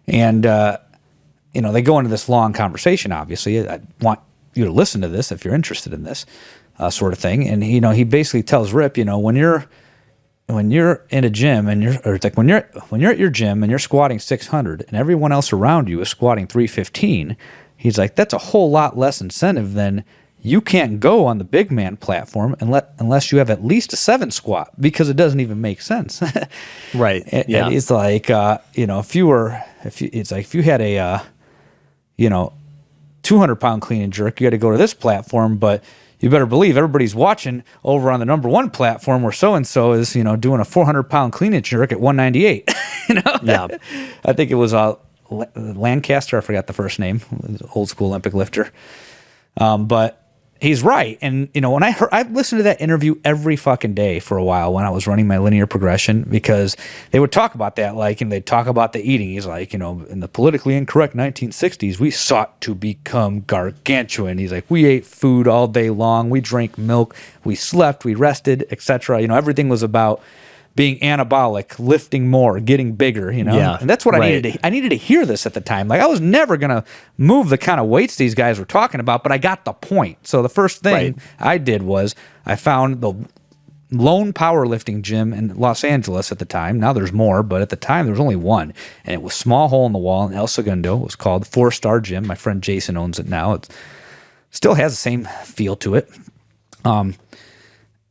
A: And, they go into this long conversation, obviously. I want you to listen to this if you're interested in this sort of thing. And, he basically tells Rip, when you're in a gym and it's like when you're at your gym and you're squatting 600 and everyone else around you is squatting 315, he's like, that's a whole lot less incentive than you can't go on the big man platform unless you have at least a 7 squat, because it doesn't even make sense.
B: Right.
A: And it's like, if you had a, 200-pound clean and jerk, you got to go to this platform, but you better believe everybody's watching over on the number 1 platform where so-and-so is, doing a 400-pound clean and jerk at 198. Yeah. I think it was Lancaster. I forgot the first name. Old school Olympic lifter. But he's right. And, when I've listened to that interview every fucking day for a while when I was running my linear progression, because they would talk about that, and they'd talk about the eating. He's like, in the politically incorrect 1960s, we sought to become gargantuan. He's like, we ate food all day long. We drank milk. We slept. We rested, etc. Everything was about being anabolic, lifting more, getting bigger,
B: Yeah,
A: and that's what I needed. I needed to hear this at the time. I was never gonna move the kind of weights these guys were talking about, but I got the point. So the first thing I did was I found the lone powerlifting gym in Los Angeles at the time. Now there's more, but at the time there was only one, and it was small hole in the wall in El Segundo. It was called 4-Star Gym. My friend Jason owns it now. It still has the same feel to it.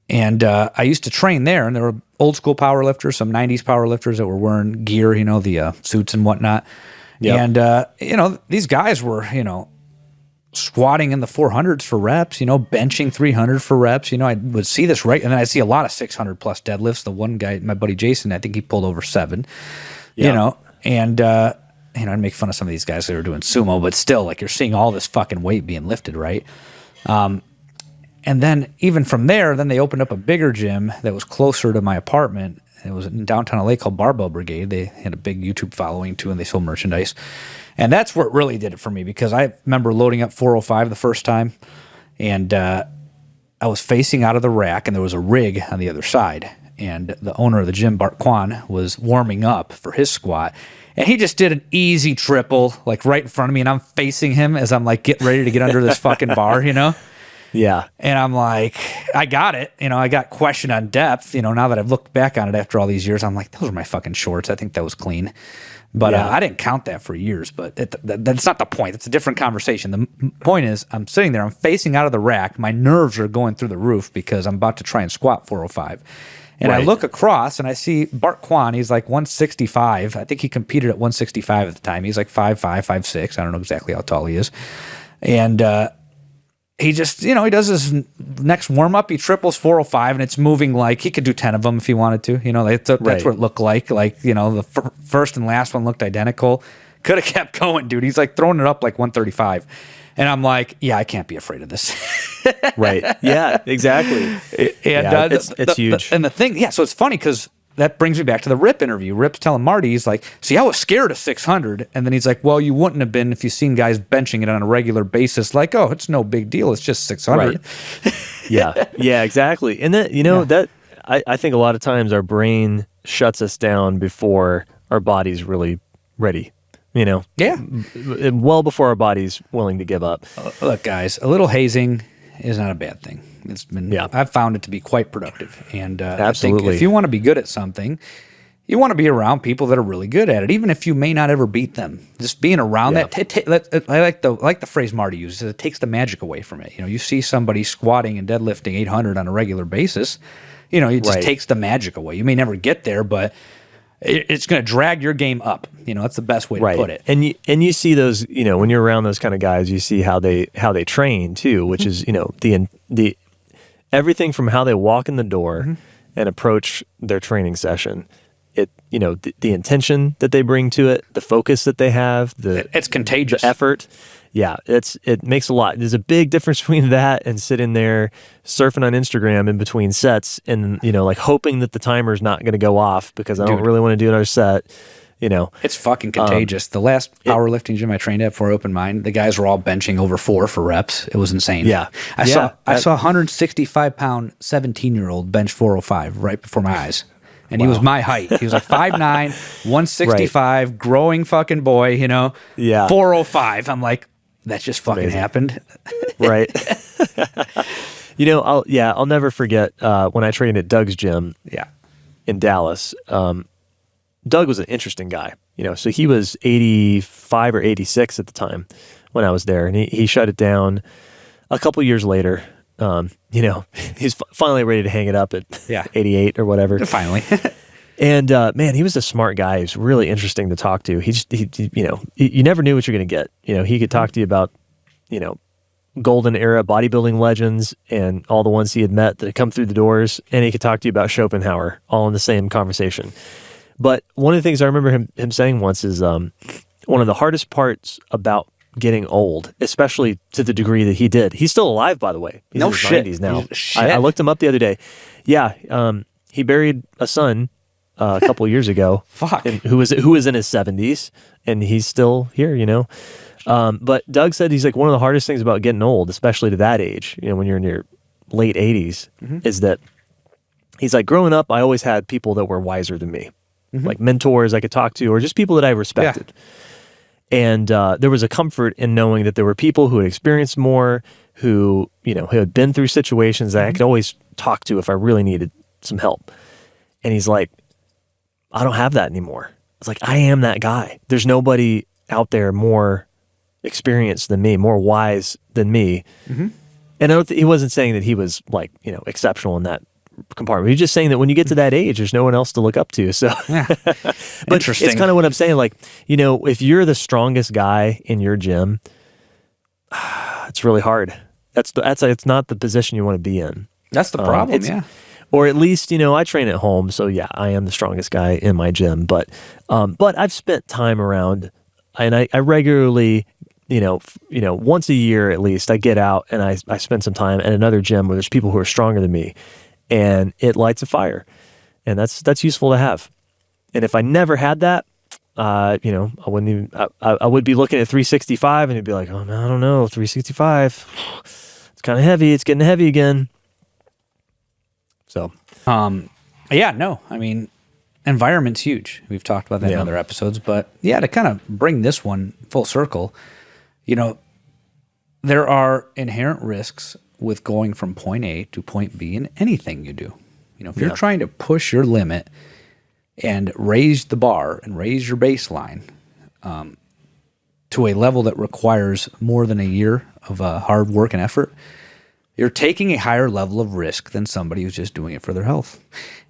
A: And I used to train there, and there were old school powerlifters, some 90s powerlifters that were wearing gear, the suits and whatnot. Yep. And, these guys were, squatting in the 400s for reps, benching 300 for reps. I would see this and then I see a lot of 600 plus deadlifts. The one guy, my buddy Jason, I think he pulled over 7, yep. And, I'd make fun of some of these guys that were doing sumo, but still, you're seeing all this fucking weight being lifted, right? And then even from there, then they opened up a bigger gym that was closer to my apartment. It was in downtown LA called Barbell Brigade. They had a big YouTube following too, and they sold merchandise. And that's what really did it for me, because I remember loading up 405 the first time, and I was facing out of the rack, and there was a rig on the other side. And the owner of the gym, Bart Kwan, was warming up for his squat. And he just did an easy triple, right in front of me, and I'm facing him as I'm getting ready to get under this fucking bar,
B: Yeah.
A: And I'm like, I got it. I got question on depth. Now that I've looked back on it after all these years, I'm like, those are my fucking shorts. I think that was clean. But I didn't count that for years. But that's not the point. It's a different conversation. The point is, I'm sitting there. I'm facing out of the rack. My nerves are going through the roof because I'm about to try and squat 405. And I look across and I see Bart Kwan. He's 165. I think he competed at 165 at the time. He's 5'5", 5'6". I don't know exactly how tall he is. And he just, he does his next warm-up. He triples 405, and it's moving he could do 10 of them if he wanted to. That's what it looked like. The first and last one looked identical. Could have kept going, dude. He's throwing it up 135. And I'm like, yeah, I can't be afraid of this.
B: Right. Yeah, exactly.
A: And
B: it's huge.
A: And the thing, so it's funny because that brings me back to the Rip interview. Rip's telling Marty, he's like, see, I was scared of 600. And then he's like, well, you wouldn't have been if you seen guys benching it on a regular basis. Oh, it's no big deal. It's just 600.
B: Right. Yeah, exactly. And then, that I think a lot of times our brain shuts us down before our body's really ready.
A: Yeah.
B: Well before our body's willing to give up.
A: Look, guys, a little hazing is not a bad thing. It's been, I've found it to be quite productive. And
B: absolutely.
A: I think if you want to be good at something, you want to be around people that are really good at it, even if you may not ever beat them. Just being around that, I like the phrase Marty uses. It takes the magic away from it. You see somebody squatting and deadlifting 800 on a regular basis. It just takes the magic away. You may never get there, but it's going to drag your game up. That's the best way to put it.
B: And you see those, when you're around those kind of guys, you see how they train too, which is, the everything from how they walk in the door and approach their training session. The intention that they bring to it, the focus that they have,
A: it's contagious.
B: The effort. Yeah, it makes a lot. There's a big difference between that and sitting there surfing on Instagram in between sets and, hoping that the timer's not going to go off because I don't really want to do another set.
A: It's fucking contagious. The last powerlifting gym I trained at before I opened mine, the guys were all benching over 4 for reps. It was insane.
B: Yeah.
A: I saw a 165-pound 17-year-old bench 405 right before my eyes. And he was my height. He was 5'9", 165, growing fucking boy,
B: Yeah.
A: 405. I'm like, that just fucking happened.
B: Right. I'll never forget when I trained at Doug's gym in Dallas. Doug was an interesting guy, so he was 85 or 86 at the time when I was there, and he shut it down a couple years later. He's finally ready to hang it up at 88 or whatever.
A: Finally.
B: And man, he was a smart guy. He was really interesting to talk to. He you never knew what you're going to get. He could talk to you about, golden era bodybuilding legends and all the ones he had met that had come through the doors, and he could talk to you about Schopenhauer all in the same conversation. But one of the things I remember him saying once is, one of the hardest parts about getting old, especially to the degree that he did. He's still alive, by the way. He's
A: No
B: in his
A: shit.
B: 90s now.
A: Shit.
B: I looked him up the other day. Yeah, he buried a son a couple of years ago.
A: Fuck.
B: Who was in his 70s, and he's still here, you know. But Doug said he's like, one of the hardest things about getting old, especially to that age, you know, when you're in your late 80s, is that he's like, growing up, I always had people that were wiser than me, like mentors I could talk to, or just people that I respected. Yeah. And there was a comfort in knowing that there were people who had experienced more, who, you know, who had been through situations that I could always talk to if I really needed some help. And he's like, I don't have that anymore. It's like, I am that guy. There's nobody out there more experienced than me, more wise than me. And he wasn't saying that he was like, you know, exceptional in that compartment. He's just saying that when you get to that age, there's no one else to look up to. So,
A: yeah.
B: But
A: Interesting.
B: it's kind of what I'm saying. Like, you know, if you're the strongest guy in your gym, it's really hard. It's not the position you want to be in.
A: That's the problem. Yeah.
B: Or at least, you know, I train at home, so yeah, I am the strongest guy in my gym. But I've spent time around, and I regularly, you know, once a year at least, I get out and I spend some time at another gym where there's people who are stronger than me, and it lights a fire, and that's useful to have. And if I never had that, you know, I wouldn't even. I would be looking at 365, and it'd be like, oh no, I don't know, 365. It's kind of heavy. It's getting heavy again. So,
A: yeah, no, I mean, environment's huge. We've talked about that in other episodes, but yeah, to kind of bring this one full circle, you know, there are inherent risks with going from point A to point B in anything you do. You know, if you're trying to push your limit and raise the bar and raise your baseline to a level that requires more than a year of hard work and effort, you're taking a higher level of risk than somebody who's just doing it for their health.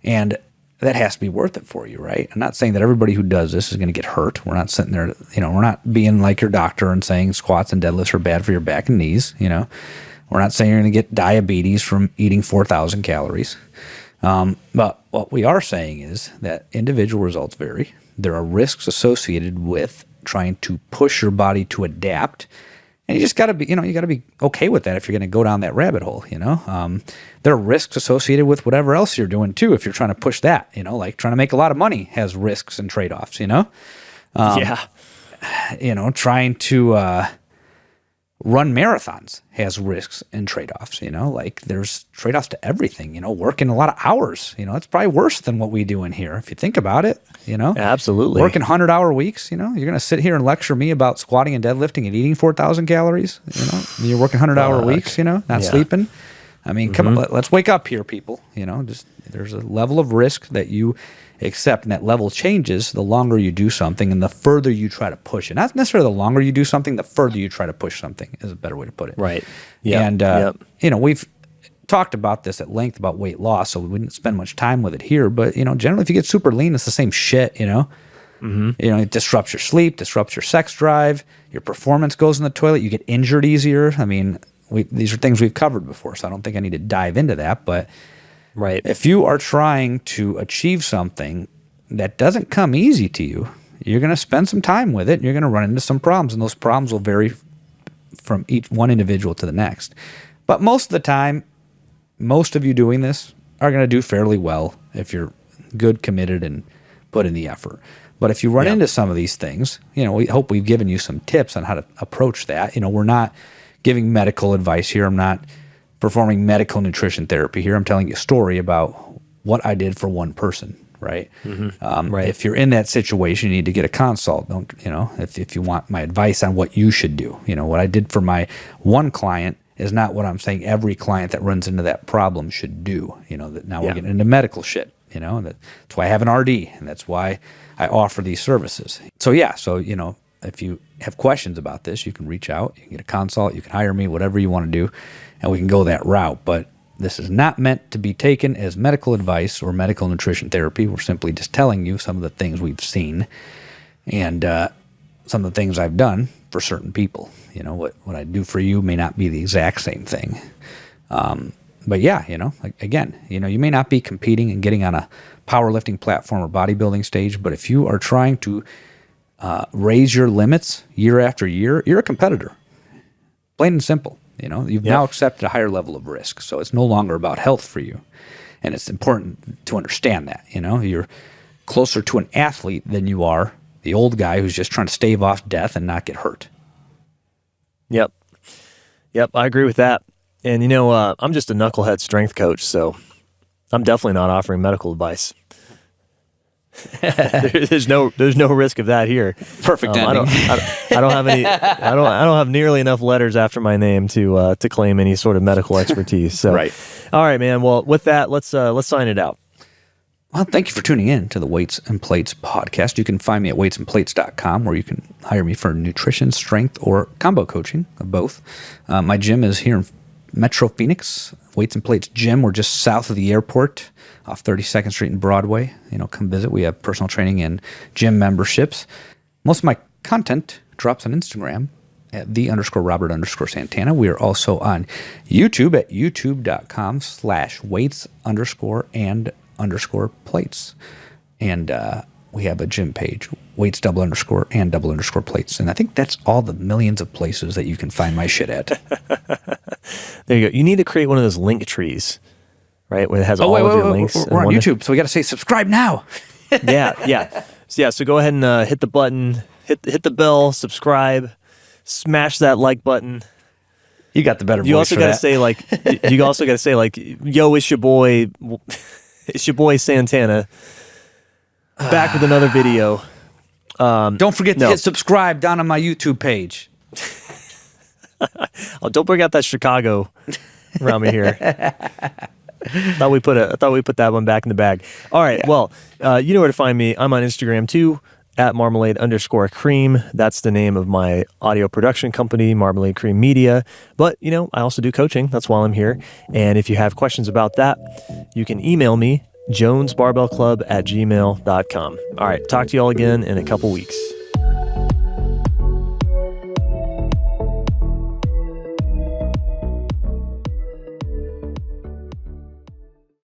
A: And that has to be worth it for you, right? I'm not saying that everybody who does this is going to get hurt. We're not sitting there, you know, we're not being like your doctor and saying squats and deadlifts are bad for your back and knees, you know. We're not saying you're going to get diabetes from eating 4,000 calories. But what we are saying is that individual results vary. There are risks associated with trying to push your body to adapt. And you just got to be, you know, you got to be okay with that if you're going to go down that rabbit hole, you know. There are risks associated with whatever else you're doing too if you're trying to push that, you know, like trying to make a lot of money has risks and trade-offs, you know. You know, trying to run marathons has risks and trade-offs, you know, like there's trade-offs to everything, you know, working a lot of hours, you know, it's probably worse than what we do in here. If you think about it, you know,
B: absolutely
A: working 100-hour weeks, you know, you're going to sit here and lecture me about squatting and deadlifting and eating 4,000 calories, you know, you're working 100-hour weeks, you know, not sleeping. I mean, come on, let's wake up here, people, you know, just there's a level of risk that you accept, and that level changes the longer you do something and the further you try to push it. Not necessarily the longer you do something, the further you try to push something is a better way to put it.
B: Right. Yeah.
A: And, you know, we've talked about this at length about weight loss, so we wouldn't spend much time with it here. But, you know, generally, if you get super lean, it's the same shit, you know. You know, it disrupts your sleep, disrupts your sex drive, your performance goes in the toilet, you get injured easier. I mean, these are things we've covered before, so I don't think I need to dive into that. But
B: right,
A: if you are trying to achieve something that doesn't come easy to you, you're going to spend some time with it, and you're going to run into some problems, and those problems will vary from each one individual to the next. But most of the time, most of you doing this are going to do fairly well if you're good, committed, and put in the effort. But if you run into some of these things, you know, we hope we've given you some tips on how to approach that. You know, we're not giving medical advice here. I'm not performing medical nutrition therapy here. I'm telling you a story about what I did for one person, right?
B: Right.
A: If you're in that situation, you need to get a consult. Don't, you know, if you want my advice on what you should do. You know, what I did for my one client is not what I'm saying every client that runs into that problem should do. You know, that now we're getting into medical shit. You know, that's why I have an RD, and that's why I offer these services. So you know, if you have questions about this, you can reach out, you can get a consult, you can hire me, whatever you want to do, and we can go that route. But this is not meant to be taken as medical advice or medical nutrition therapy. We're simply just telling you some of the things we've seen and some of the things I've done for certain people. You know, what I do for you may not be the exact same thing. But yeah, you know, again, you know, you may not be competing and getting on a powerlifting platform or bodybuilding stage, but if you are trying to raise your limits year after year, you're a competitor. Plain and simple. You've now accepted a higher level of risk. So it's no longer about health for you. And it's important to understand that. You're closer to an athlete than you are the old guy who's just trying to stave off death and not get hurt.
B: Yep, I agree with that. And I'm just a knucklehead strength coach, so I'm definitely not offering medical advice. There's no risk of that here.
A: Perfect ending.
B: I don't have any. I don't have nearly enough letters after my name to claim any sort of medical expertise. So,
A: right.
B: All right, man. Well, with that, let's sign it out.
A: Well, thank you for tuning in to the Weights and Plates podcast. You can find me at weightsandplates.com, where you can hire me for nutrition, strength, or combo coaching of both. My gym is here in Metro Phoenix, Weights and Plates Gym. We're just south of the airport off 32nd Street and Broadway. Come visit. We have personal training and gym memberships. Most of my content drops on Instagram at _Robert_Santana. We are also on YouTube at youtube.com/weights_and_plates. And we have a gym page, weights _and_plates. And I think that's all the millions of places that you can find my shit at.
B: There you go. You need to create one of those link trees, right? Where it has all of your links.
A: We're on YouTube, so we got to say subscribe now.
B: Yeah. So go ahead and hit the button, hit the bell, subscribe, smash that like button.
A: You got the better voice.
B: You also got to say yo, it's your boy Santana, back with another video.
A: Don't forget to hit subscribe down on my YouTube page.
B: Oh, don't bring out that Chicago around me here. thought we put that one back in the bag. All right. Yeah. Well, you know where to find me. I'm on Instagram too, at marmalade_cream. That's the name of my audio production company, Marmalade Cream Media. But, I also do coaching. That's why I'm here. And if you have questions about that, you can email me, jonesbarbellclub@gmail.com. All right. Talk to you all again in a couple weeks.